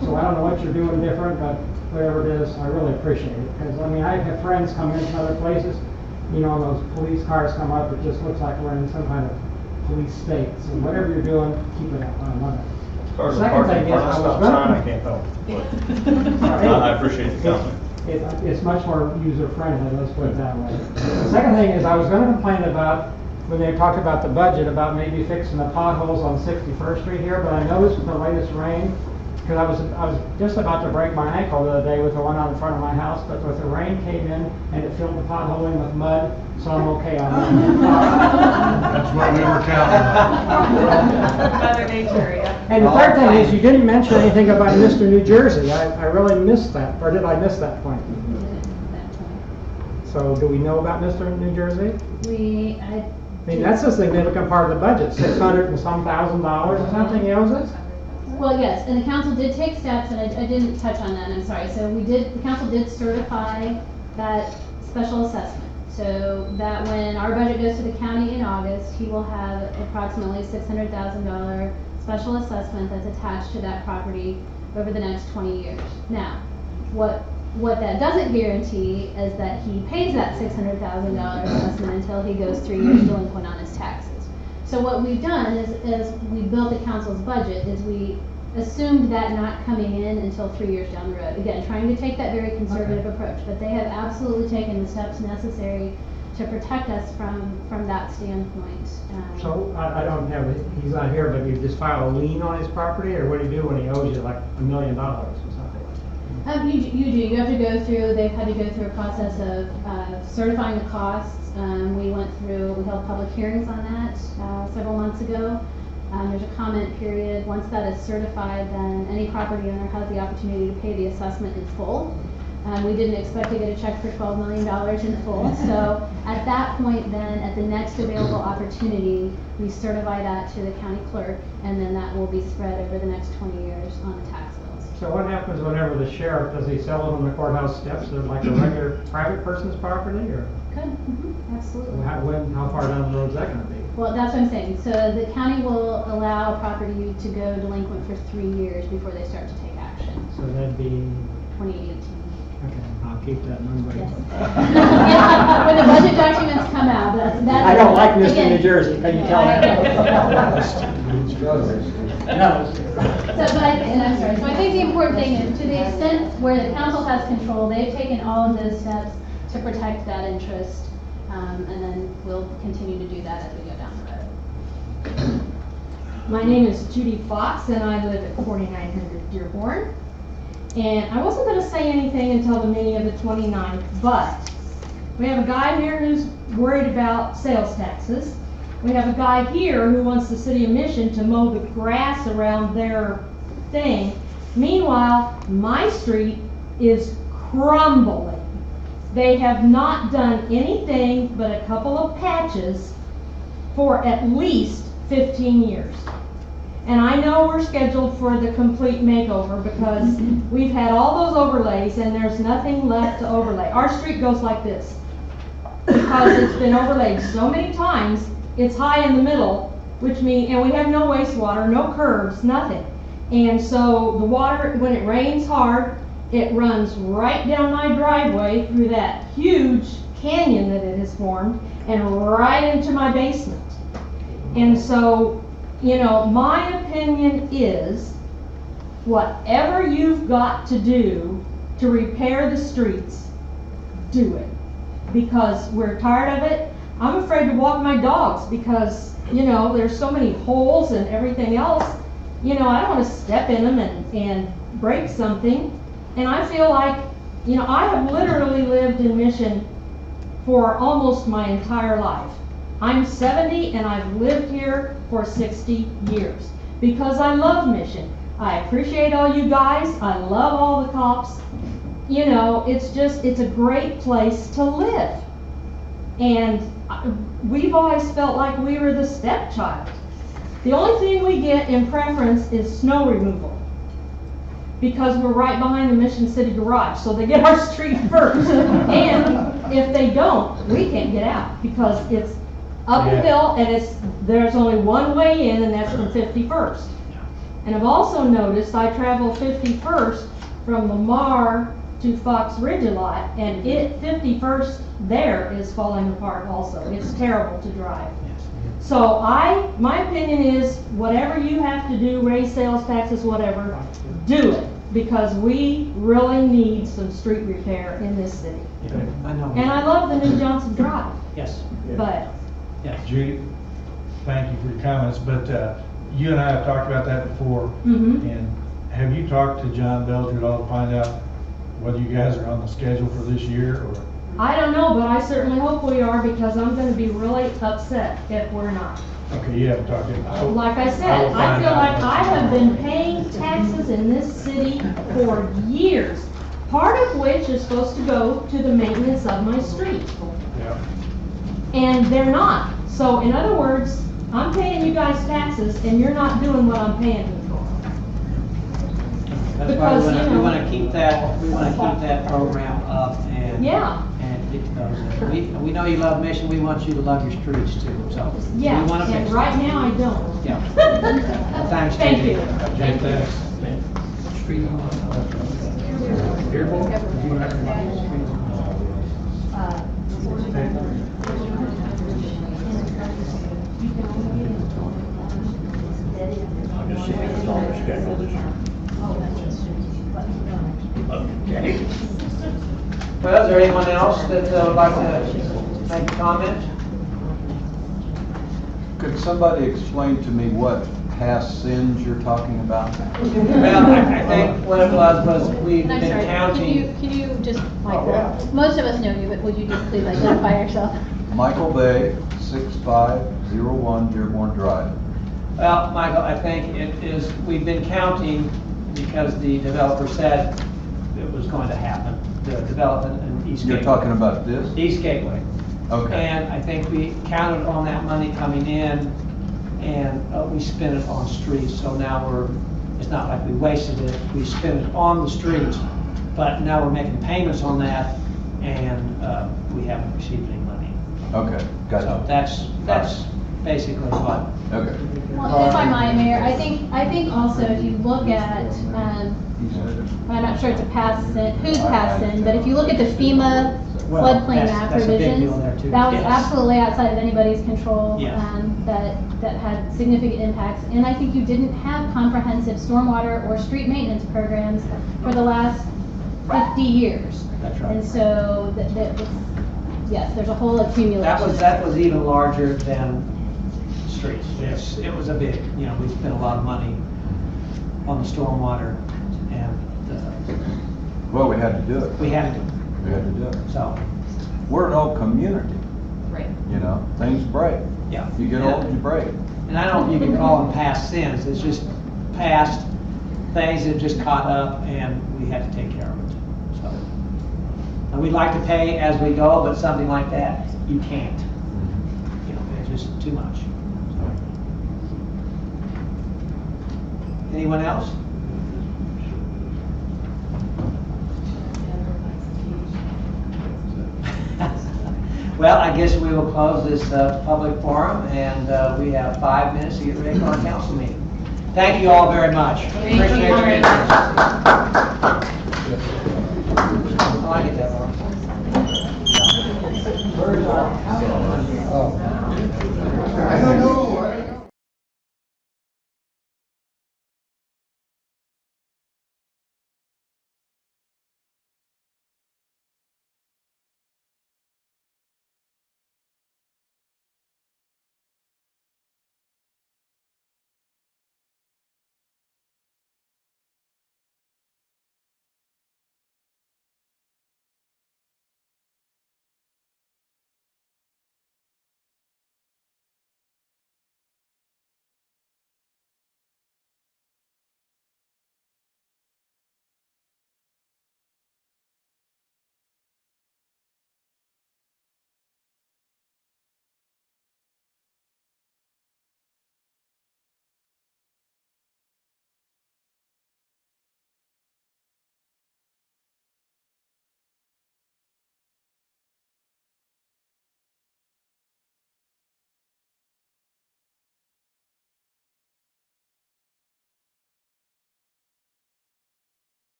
So I don't know what you're doing different, but whatever it is, I really appreciate it. Because, I have friends come in from other places, those police cars come up, it just looks like we're in some kind of police state. So whatever you're doing, keep it up. I love it. Cars The second thing is, I was I going can't help. to... I appreciate the comment. It's much more user-friendly, let's put it that way. The second thing is, I was going to complain about, when they talked about the budget, about maybe fixing the potholes on 61st Street here, but I noticed with the latest rain, because I was just about to break my ankle the other day with the one out in front of my house, but with the rain came in and it filled the pothole in with mud, so I'm okay on that. That's what we were counting on. Mother Nature, yeah. And the third thing is, you didn't mention anything about Mr. New Jersey. I really missed that, or did I miss that point? So do we know about Mr. New Jersey? I mean, that's a significant part of the budget, $600 and some thousand dollars or something, is it? Well, yes, and the council did take steps, and I didn't touch on that, I'm sorry. So the council did certify that special assessment. So that when our budget goes to the county in August, he will have approximately $600,000 special assessment that's attached to that property over the next 20 years. Now, what that doesn't guarantee is that he pays that $600,000 assessment until he goes 3 years delinquent on his taxes. So what we've done is we built the council's budget, is we assumed that not coming in until 3 years down the road. Again, trying to take that very conservative approach, but they have absolutely taken the steps necessary to protect us from that standpoint. So, I don't have it, he's not here, but you just file a lien on his property, or what do you do when he owes you like $1 million or something like that? You do. You have to go through, they've had to go through a process of certifying the costs. We held public hearings on that several months ago. There's a comment period. Once that is certified, then any property owner has the opportunity to pay the assessment in full. We didn't expect to get a check for $12 million in full. So at that point then, at the next available opportunity, we certify that to the county clerk, and then that will be spread over the next 20 years on the tax bills. So what happens whenever the sheriff, does he sell it on the courthouse steps, or like a regular private person's property, or? Good, absolutely. How far down the road is that gonna be? Well, that's what I'm saying. So the county will allow a property to go delinquent for 3 years before they start to take action. So that'd be, 2018. okay, I'll keep that number. Yes. Yeah, when the budget documents come out, that's. I don't like Mr. again, New Jersey, can you tell No. And I'm sorry, so I think the important thing is, to the extent where the council has control, they've taken all of those steps to protect that interest, and then we'll continue to do that as we go down the road. My name is Judy Fox, and I live at 4900 Dearborn. And I wasn't going to say anything until the meeting of the 29th, but we have a guy here who's worried about sales taxes. We have a guy here who wants the city of Mission to mow the grass around their thing. Meanwhile, my street is crumbling. They have not done anything but a couple of patches for at least 15 years. And I know we're scheduled for the complete makeover because we've had all those overlays and there's nothing left to overlay. Our street goes like this because it's been overlaid so many times. It's high in the middle, which means, and we have no wastewater, no curbs, nothing. And so the water, when it rains hard, it runs right down my driveway through that huge canyon that it has formed and right into my basement. And so, you know, my opinion is whatever you've got to do to repair the streets, do it. Because we're tired of it. I'm afraid to walk my dogs because, you know, there's so many holes and everything else. You know, I don't want to step in them and break something. And I feel like, you know, I have literally lived in Mission for almost my entire life. I'm 70 and I've lived here for 60 years because I love Mission. I appreciate all you guys. I love all the cops. You know, it's a great place to live. And we've always felt like we were the stepchild. The only thing we get in preference is snow removal because we're right behind the Mission City garage, so they get our street first. And if they don't, we can't get out because it's up the hill and there's only one way in, and that's from 51st. And I've also noticed I travel 51st from Lamar to Fox Ridge a lot, and 51st there is falling apart also. It's terrible to drive. So my opinion is whatever you have to do, raise sales taxes, whatever, do it. Because we really need some street repair in this city. I know. And I love the new Johnson Drive, Yes, but yes. Judy, thank you for your comments, but you and I have talked about that before. And have you talked to John Belger at all to find out whether you guys are on the schedule for this year or? I don't know, but I certainly hope we are because I'm going to be really upset if we're not. Okay, you haven't talked to him. So Like I said, will I find feel out. like I have been paying taxes in this city for years, part of which is supposed to go to the maintenance of my street. Yeah. And they're not. So in other words, I'm paying you guys taxes and you're not doing what I'm paying you for. That's why Because, we wanna keep that program up and. Yeah. And get those, we know you love Mission, we want you to love your streets too, so. we Yeah, wanna and fix right that. now I don't. Yeah. Thanks, Thank Judy. you. Jay, thanks. I'm just seeing what's on the schedule this year. Okay. Well, is there anyone else that would like to make a comment? Could somebody explain to me what past sins you're talking about? Well, I think what it was we've And I'm been sorry, counting. can you just, Michael, yeah. most of us know you, but would you just please identify yourself? Michael Bay, 6501 Dearborn Drive. Well, Michael, I think it is, we've been counting because the developer said it was going to happen, the development in East Gateway. You're talking about this? East Gateway. Okay. And I think we counted on that money coming in, and we spent it on streets, so now it's not like we wasted it, we spent it on the streets, but now we're making payments on that, and we haven't received any money. Okay, So gotcha. that's basically what. Okay. Well, if I might, Mayor, I think also if you look at, I'm not sure it's a past sin, who's past sin, but if you look at the FEMA Well, floodplain that's- map that's a big provisions, deal there, too. that was Yes. absolutely outside of anybody's control, Yes. that had significant impacts. And I think you didn't have comprehensive stormwater or street maintenance programs for the last 50 years. That's right. And so, yes, there's a whole accumulation. That was even larger than streets. Yes, it was a big, we spent a lot of money on the stormwater, and Well, we had to do it. we had to, We had to do it. so, We're an old community, Right. things break. yeah. You get old, you break. And I don't know if you can call them past sins, it's just past things that just caught up, and we had to take care of it, so. And we'd like to pay as we go, but something like that, you can't. It's just too much. Anyone else? Well, I guess we will close this public forum, and we have 5 minutes to get ready for our council meeting. Thank you all very much. Appreciate your interest. Oh, I get that one. I don't know.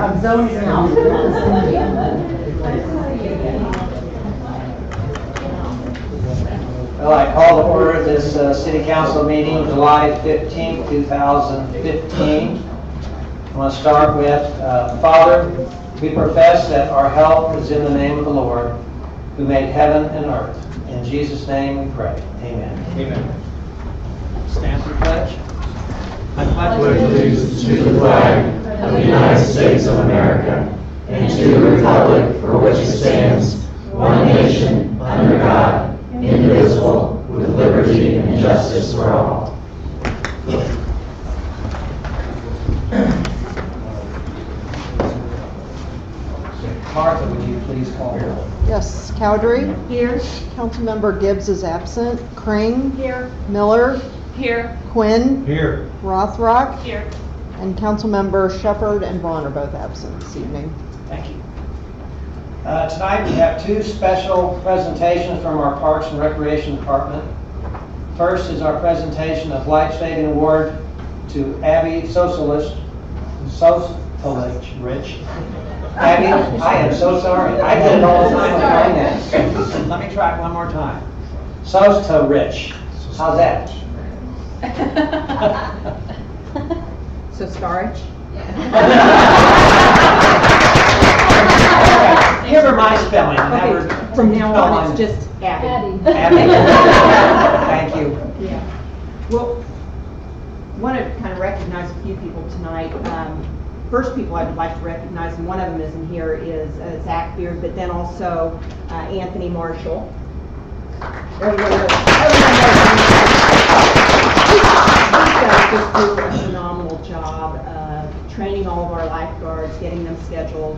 I'm zoning out. Well, I call to order this city council meeting, July 15, 2015. I want to start with, Father, we profess that our help is in the name of the Lord, who made heaven and earth. In Jesus' name we pray. Amen. Amen. Stand for pledge. I pledge allegiance to the flag of the United States of America and to the republic for which it stands, one nation, under God, indivisible, with liberty and justice for all. Martha, would you please call the roll? Yes, Cowdery. Here. Councilmember Gibbs is absent. Crane. Here. Miller. Here. Quinn. Here. Rothrock. Here. And Councilmember Shepherd and Vaughn are both absent this evening. Thank you. Tonight we have two special presentations from our Parks and Recreation Department. First is our presentation of Life Saving Award to Abby Sostarich. Abby, I am so sorry. I did it all the time with my names. Let me try it one more time. Sostarich. How's that? Sostarich. Okay, give her my spelling. Okay, from now on, it's just Abby. Abby. Thank you. Yeah. Well, want to kind of recognize a few people tonight. First people I would like to recognize, and one of them isn't here, is Zach Beard, but then also Anthony Marshall. Everyone knows. These guys just do a phenomenal job of training all of our lifeguards, getting them scheduled,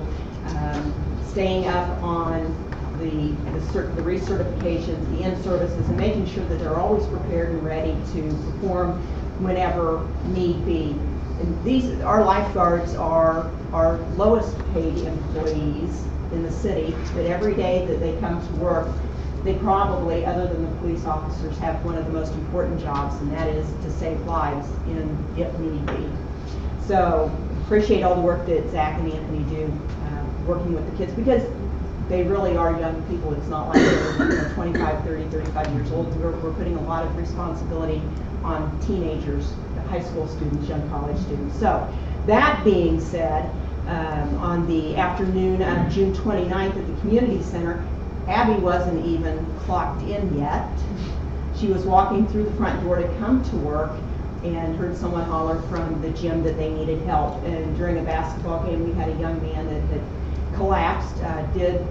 staying up on the recertifications, the in-services, and making sure that they're always prepared and ready to perform whenever need be. And our lifeguards are our lowest paid employees in the city, but every day that they come to work, they probably, other than the police officers, have one of the most important jobs, and that is to save lives if need be. So appreciate all the work that Zach and Anthony do working with the kids, because they really are young people. It's not like they're 25, 30, 35 years old. We're putting a lot of responsibility on teenagers, high school students, young college students. So that being said, on the afternoon of June 29th at the community center, Abby wasn't even clocked in yet. She was walking through the front door to come to work and heard someone holler from the gym that they needed help. And during a basketball game, we had a young man that had collapsed, did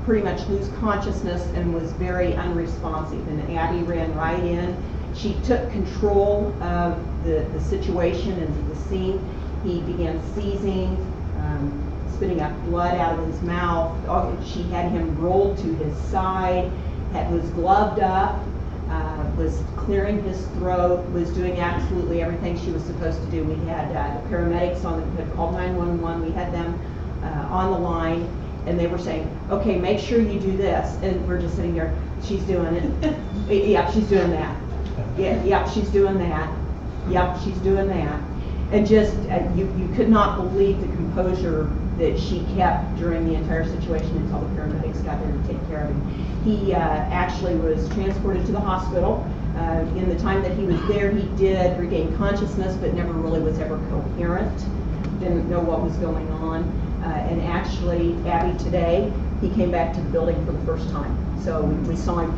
pretty much lose consciousness, and was very unresponsive. And Abby ran right in. She took control of the situation and the scene. He began seizing, spitting up blood out of his mouth. She had him rolled to his side, was gloved up, was clearing his throat, was doing absolutely everything she was supposed to do. We had the paramedics had called 911. We had them on the line, and they were saying, okay, make sure you do this. And we're just sitting there, she's doing it. Yeah, she's doing that. Yep, she's doing that. Yep, she's doing that. And just, you could not believe the composure that she kept during the entire situation until the paramedics got there to take care of him. He actually was transported to the hospital. In the time that he was there, he did regain consciousness, but never really was ever coherent. Didn't know what was going on. And actually, Abby today, he came back to the building for the first time. So we saw him.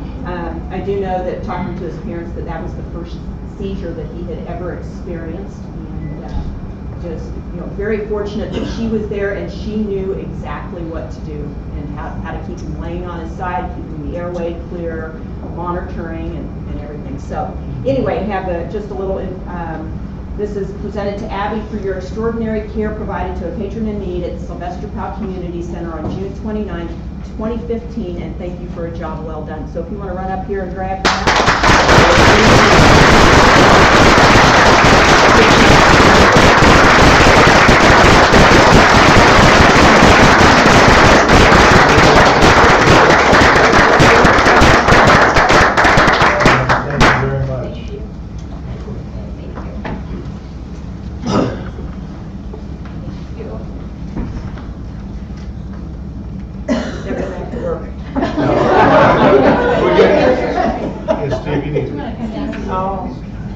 I do know that talking to his parents, that was the first seizure that he had ever experienced. And just, very fortunate that she was there and she knew exactly what to do and how to keep him laying on his side, keeping the airway clear, monitoring and everything. So anyway, have just a little, this is presented to Abby for your extraordinary care provided to a patron in need at Sylvester Powell Community Center on June 29th, 2015, and thank you for a job well done. So if you want to run up here and grab that.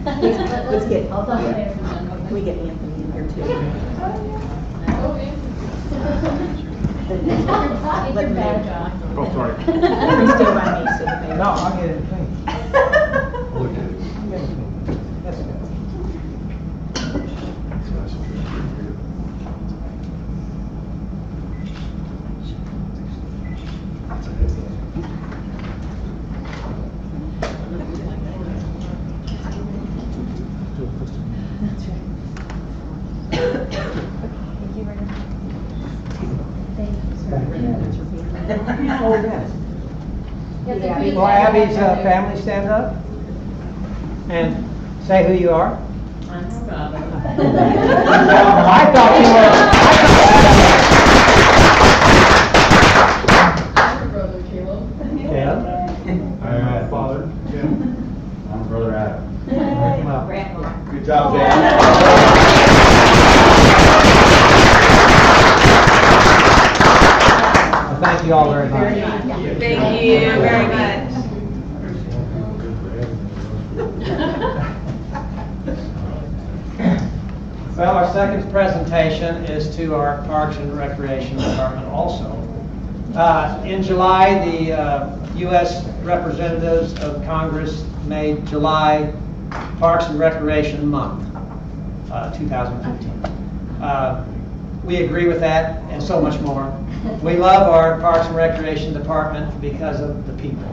Let's get, I'll talk later from them. can we get Anthony in here too? It's your bad job. Oh, sorry. Anthony's still by me, so. No, I'll get it clean. Look at it. That's good. Oh, yes. Well, Abby's family stand up and say who you are. I thought you were. Yeah. I'm my father, Jim. I'm brother Adam. Well, Good job, Dan. thank you all very much. Thank you very much. Well, our second presentation is to our Parks and Recreation Department also. In July, the U.S. Representatives of Congress made July Parks and Recreation Month, 2015. We agree with that and so much more. We love our Parks and Recreation Department because of the people.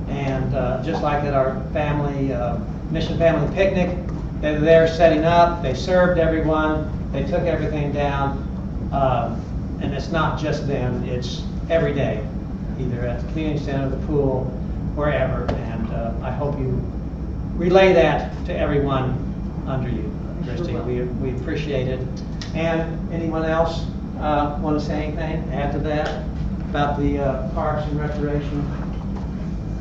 And just like at our Mission Family Picnic, they're there setting up, they served everyone, they took everything down, and it's not just them, it's every day, either at the community center, the pool, wherever, and I hope you relay that to everyone under you, Christy. We appreciate it. And anyone else want to say anything, add to that, about the Parks and Recreation?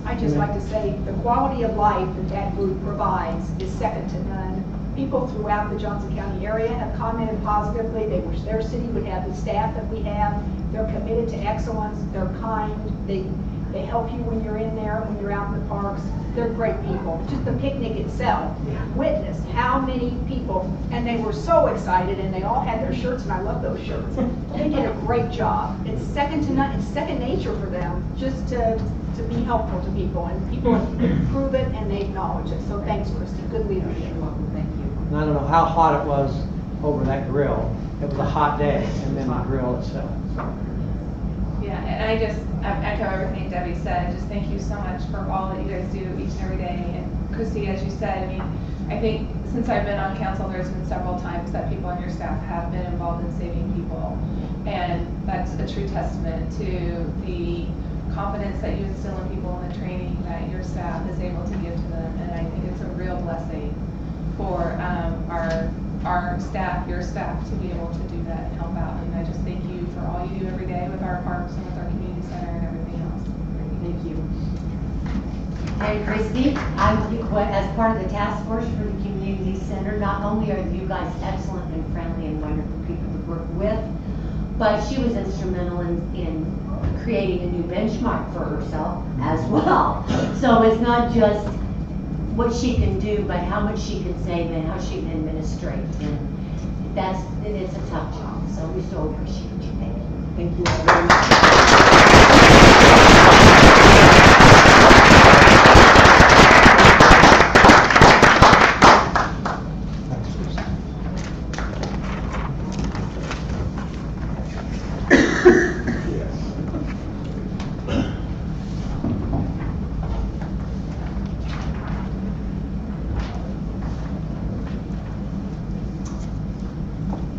I'd just like to say the quality of life that that group provides is second to none. People throughout the Johnson County area have commented positively. They wish their city would have the staff that we have. They're committed to excellence. They're kind. They help you when you're in there, when you're out in the parks. They're great people. Just the picnic itself, witness how many people, and they were so excited, and they all had their shirts, and I love those shirts. They did a great job. It's second to none. It's second nature for them just to be helpful to people, and people prove it and they acknowledge it. So thanks, Christy. Good leadership. Thank you. And I don't know how hot it was over that grill. It was a hot day, and then the grill itself. Yeah, and I echo everything Debbie said. Just thank you so much for all that you guys do each and every day. And Christy, as you said, I mean, I think since I've been on council, there's been several times that people on your staff have been involved in saving people. And that's a true testament to the confidence that you instill in people and the training that your staff is able to give to them. And I think it's a real blessing for our staff, your staff, to be able to do that and help out. And I just thank you for all you do every day with our parks and with our community center and everything else. Thank you. And Christy, as part of the task force for the community center, not only are you guys excellent and friendly and wonderful people to work with, but she was instrumental in creating a new benchmark for herself as well. So it's not just what she can do, but how much she can save and how she can administrate. And it's a tough job. So we so appreciate you. Thank you. Thank you all very much.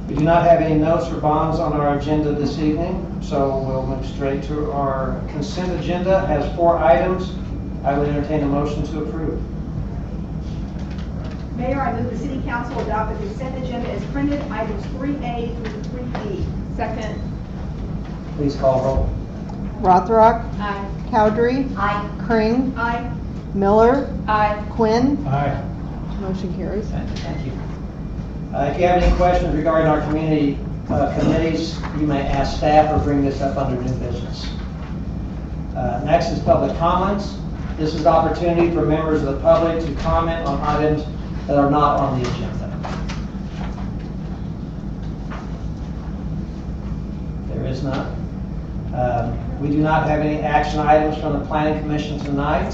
We do not have any notes or bonds on our agenda this evening, so we'll move straight to our consent agenda. It has 4 items. I would entertain a motion to approve. Mayor, I move the city council adopt the consent agenda as printed, items 3A through 3D. Second. Please call roll. Rothrock. Aye. Cowdery. Aye. Crane. Aye. Miller. Aye. Quinn. Aye. Motion carries. Thank you. If you have any questions regarding our community committees, you may ask staff or bring this up under new business. Next is public comments. This is the opportunity for members of the public to comment on items that are not on the agenda? There is none. We do not have any action items from the Planning Commission tonight.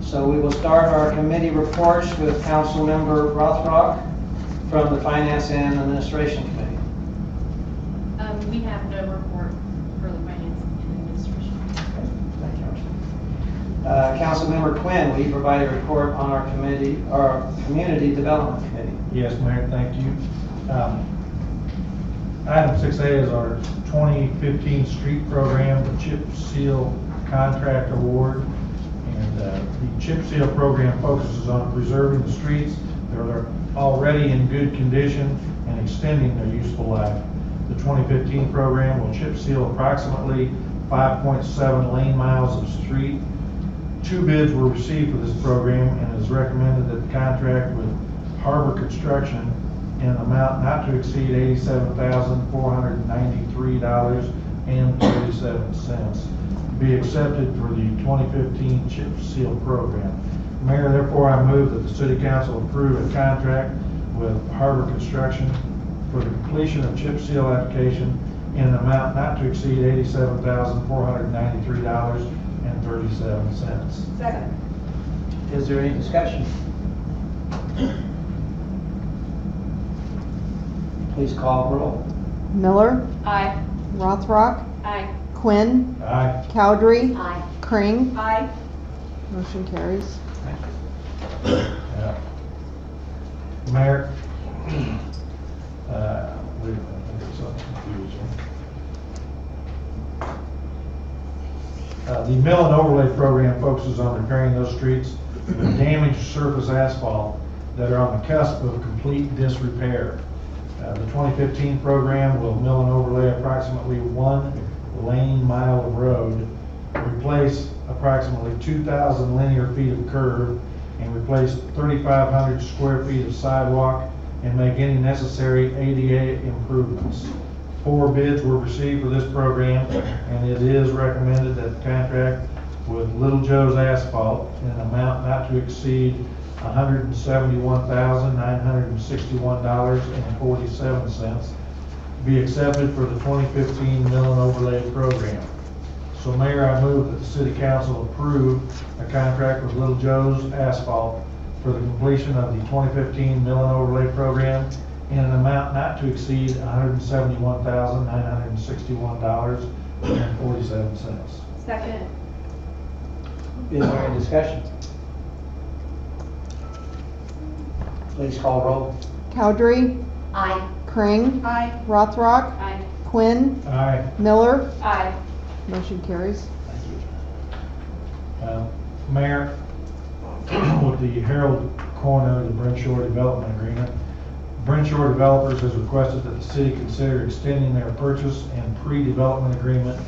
So we will start our committee reports with Councilmember Rothrock from the Finance and Administration Committee. We have no report for the Finance and Administration. Okay, thank you. Councilmember Quinn, will you provide a report on our committee, our Community Development Committee? Yes, Mayor, thank you. Item 6A is our 2015 street program, the chip seal contract award. And the chip seal program focuses on preserving the streets that are already in good condition and extending their useful life. The 2015 program will chip seal approximately 5.7 lane miles of street. 2 bids were received for this program, and it is recommended that the contract with Harbor Construction in an amount not to exceed $87,493.37 be accepted for the 2015 chip seal program. Mayor, therefore I move that the City Council approve a contract with Harbor Construction for the completion of chip seal application in an amount not to exceed $87,493.37. Second. Is there any discussion? Please call roll. Miller, Aye. Rothrock, Aye. Quinn, Aye. Cowdery, Aye. Kring. Aye. Motion carries. Yeah. Mayor, wait a minute, I think there's something confusing. The mill and overlay program focuses on repairing those streets with damaged surface asphalt that are on the cusp of complete disrepair. The 2015 program will mill and overlay approximately 1 lane mile of road, replace approximately 2,000 linear feet of curb, and replace 3,500 square feet of sidewalk, and make any necessary ADA improvements. 4 bids were received for this program, and it is recommended that the contract with Little Joe's Asphalt in an amount not to exceed $171,961.47 be accepted for the 2015 mill and overlay program. So Mayor, I move that the City Council approve a contract with Little Joe's Asphalt for the completion of the 2015 mill and overlay program in an amount not to exceed $171,961.47. Second. Is there any discussion? Please call roll. Cowdery, Aye. Kring, Aye. Rothrock, Aye. Quinn, Aye. Miller. Aye. Motion carries. Thank you. Mayor, with the Harold Corner, the Brenshore Development Agreement, Brenshore Developers has requested that the city consider extending their purchase and pre-development agreement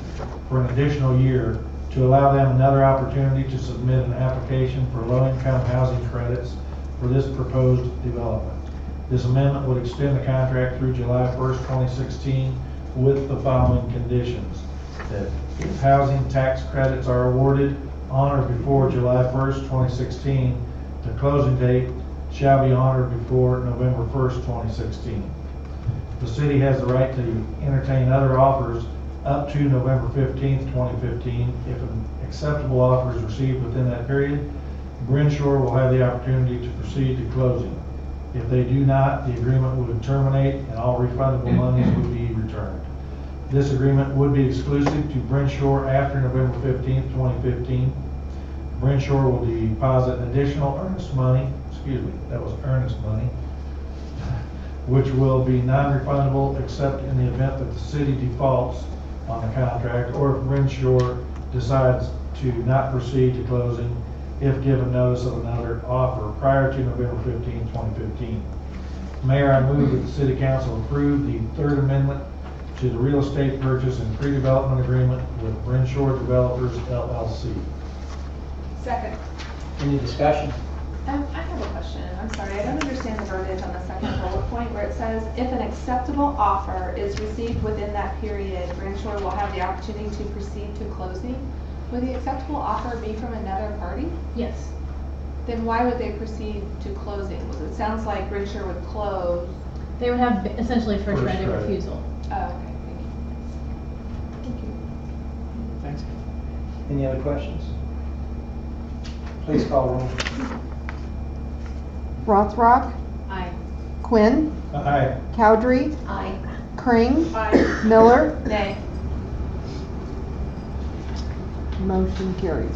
for an additional year to allow them another opportunity to submit an application for low-income housing credits for this proposed development. This amendment would extend the contract through July 1st, 2016 with the following conditions: that if housing tax credits are awarded on or before July 1st, 2016, the closing date shall be on or before November 1st, 2016. The city has the right to entertain other offers up to November 15th, 2015. If an acceptable offer is received within that period, Brenshore will have the opportunity to proceed to closing. If they do not, the agreement would terminate and all refundable monies would be returned. This agreement would be exclusive to Brenshore after November 15th, 2015. Brenshore will deposit additional earnest money, which will be non-refundable except in the event that the city defaults on the contract, or if Brenshore decides to not proceed to closing if given notice of another offer prior to November 15, 2015. Mayor, I move that the City Council approve the third amendment to the real estate purchase and pre-development agreement with Brenshore Developers, LLC. Second. Any discussion? I have a question. I'm sorry, I don't understand the verbiage on the second bullet point where it says, if an acceptable offer is received within that period, Brenshore will have the opportunity to proceed to closing. Would the acceptable offer be from another party? Yes. Then why would they proceed to closing? It sounds like Brinsure would close. They would have essentially first First right of right. refusal. Oh, okay, thank you. Thanks. Any other questions? Please call roll. Rothrock, Aye. Quinn, Aye. Cowdery, Aye. Crane, Aye. Miller. Nay. Motion carries.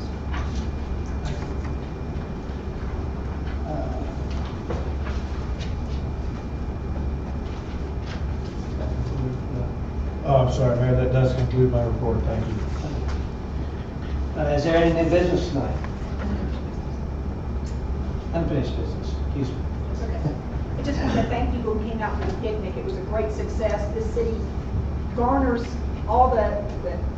Oh, I'm sorry, Mayor, that does conclude my report, thank you. Is there any new business tonight? Unfinished business, excuse me. It's okay. I just want to thank people who came out for the picnic. It was a great success. This city garners all the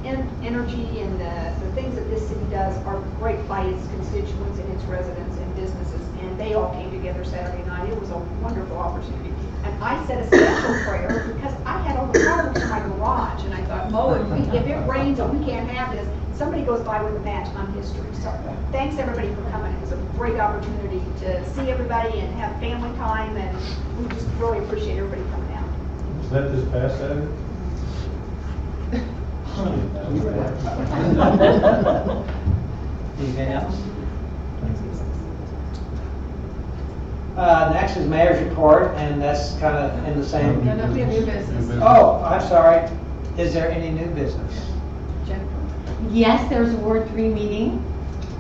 energy and the things that this city does are great by its constituents and its residents and businesses. And they all came together Saturday night. It was a wonderful opportunity. And I said a special prayer because I had all the fireworks in my garage. And I thought, oh, if it rains and we can't have this, somebody goes by with a match on history. So thanks everybody for coming. It was a great opportunity to see everybody and have family time, and we just really appreciate everybody coming out. Was that this past Saturday? Anything else? Next is mayor's report, and that's kind of in the same. No, we have new business. Oh, I'm sorry. Is there any new business? Yes, there's a Ward 3 meeting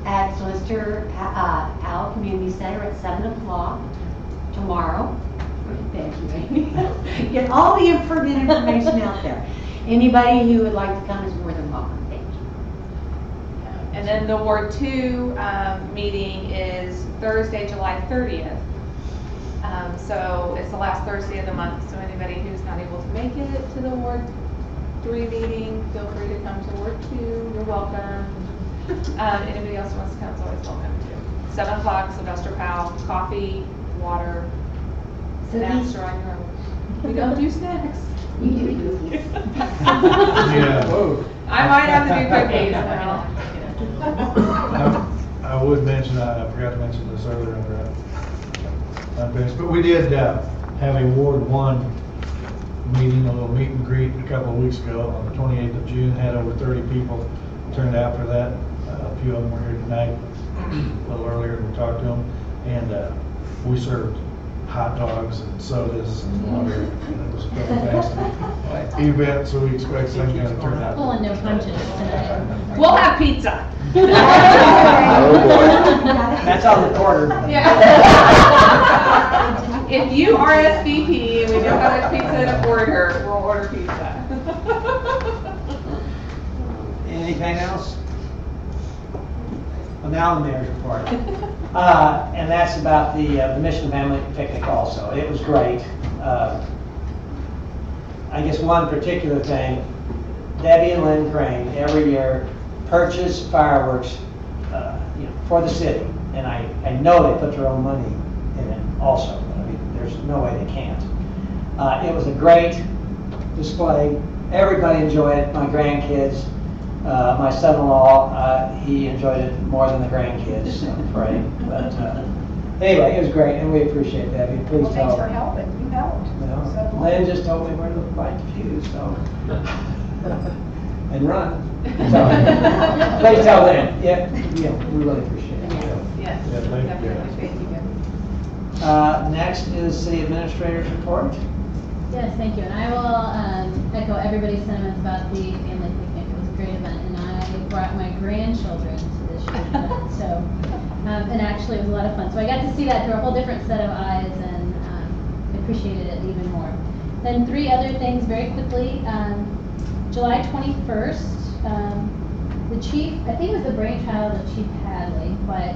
at Solicitor Al Community Center at 7 o'clock tomorrow. Thank you, Amy. Get all the information out there. Anybody who would like to come is more than welcome. Thank you. And then the Ward 2 meeting is Thursday, July 30th. So it's the last Thursday of the month, so anybody who's not able to make it to the Ward 3 meeting, feel free to come to Ward 2, you're welcome. Anybody else who wants to come is always welcome too. 7 o'clock, Sylvester Powell, coffee, water, snacks are on your own. We don't do snacks. You do cookies. Yeah. Whoa. I might have to do cookies now. I would mention, I forgot to mention this earlier under unfinished, but we did have a Ward 1 meeting, a little meet and greet a couple of weeks ago on the 28th of June, had over 30 people turned out for that. A few of them were here tonight, a little earlier, and we talked to them, and we served hot dogs and sodas and water, and it was a fantastic event, so we expect some kind of turnout. Pulling no punches tonight. We'll have pizza. Oh, boy. That's on the quarter. Yeah. If you RSVP and we don't have enough pizza to order, we'll order pizza. Anything else? Well, now the mayor's report. And that's about the Mission Family Picnic also. It was great. I guess one particular thing, Debbie and Lynn Crane every year purchase fireworks for the city. And I know they put their own money in it also. I mean, there's no way they can't. It was a great display. Everybody enjoyed it. My grandkids, my son-in-law, he enjoyed it more than the grandkids, I'm afraid. But anyway, it was great, and we appreciate that. Please Well, tell thanks for helping. You helped. well, Lynn just told me where to light the fuse, so. And run. So, please tell them. Yeah, we really appreciate it. Yes, Yeah, thank you. definitely, thank you. Next is City Administrator's report. Yes, thank you. And I will echo everybody's sentiments about the family picnic. It was a great event, and I brought my grandchildren to this year's event. So, and actually, it was a lot of fun. So I got to see that through a whole different set of eyes, and appreciated it even more. Then 3 other things very quickly. July 21st, the chief, I think it was the brainchild of Chief Hadley, but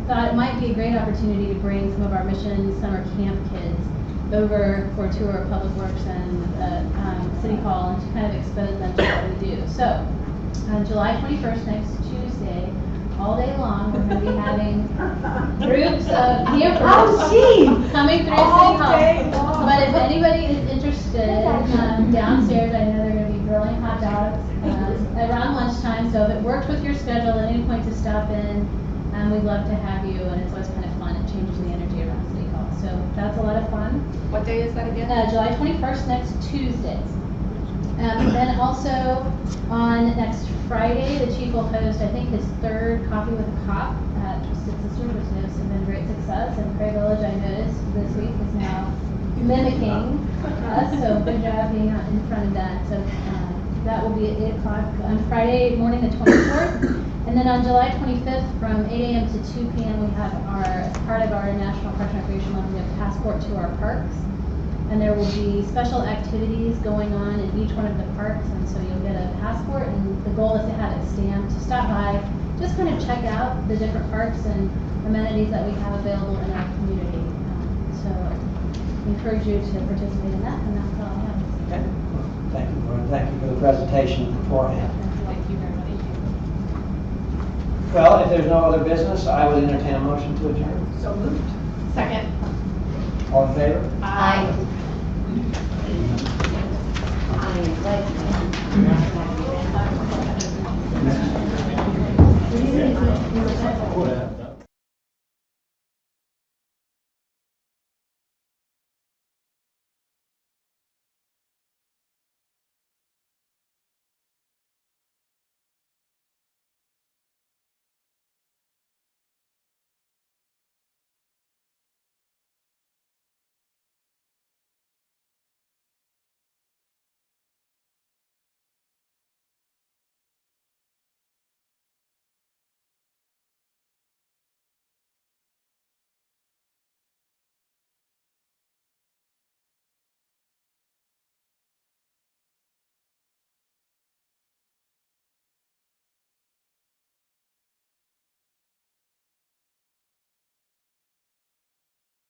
thought it might be a great opportunity to bring some of our Mission Summer Camp kids over for a tour of Public Works and City Hall, and to kind of expose them to what we do. So, on July 21st, next Tuesday, all day long, we're going to be having groups of campers coming through City Hall. But if anybody is interested, downstairs, I know they're going to be grilling hot dogs around lunchtime. So if it works with your schedule at any point to stop in, We'd love to have you, and it's always kind of fun. It changes the energy around City Hall. So that's a lot of fun. What day is that again? July 21st, next Tuesday. Then also on next Friday, the chief will host, I think, his third Coffee with a Cop at Twisted Sisters, which has been great success. And Cray Village, I noticed this week, is now mimicking us. So good job being out in front of that. So that will be at 8 o'clock on Friday morning, the 24th. And then on July 25th, from 8 a.m. to 2 p.m., we have as part of our National Parks and Recreation Month, we have Passport to our parks. And there will be special activities going on in each one of the parks, and so you'll get a passport, and the goal is to have it stamped, to stop by, just kind of check out the different parks and amenities that we have available in our community. So I encourage you to participate in that, and that's all I have. Okay. Thank you, Lauren. Thank you for the presentation beforehand. Thank you very much. Well, if there's no other business, I would entertain a motion to adjourn. So moved. Second. All in favor? Aye. I am glad you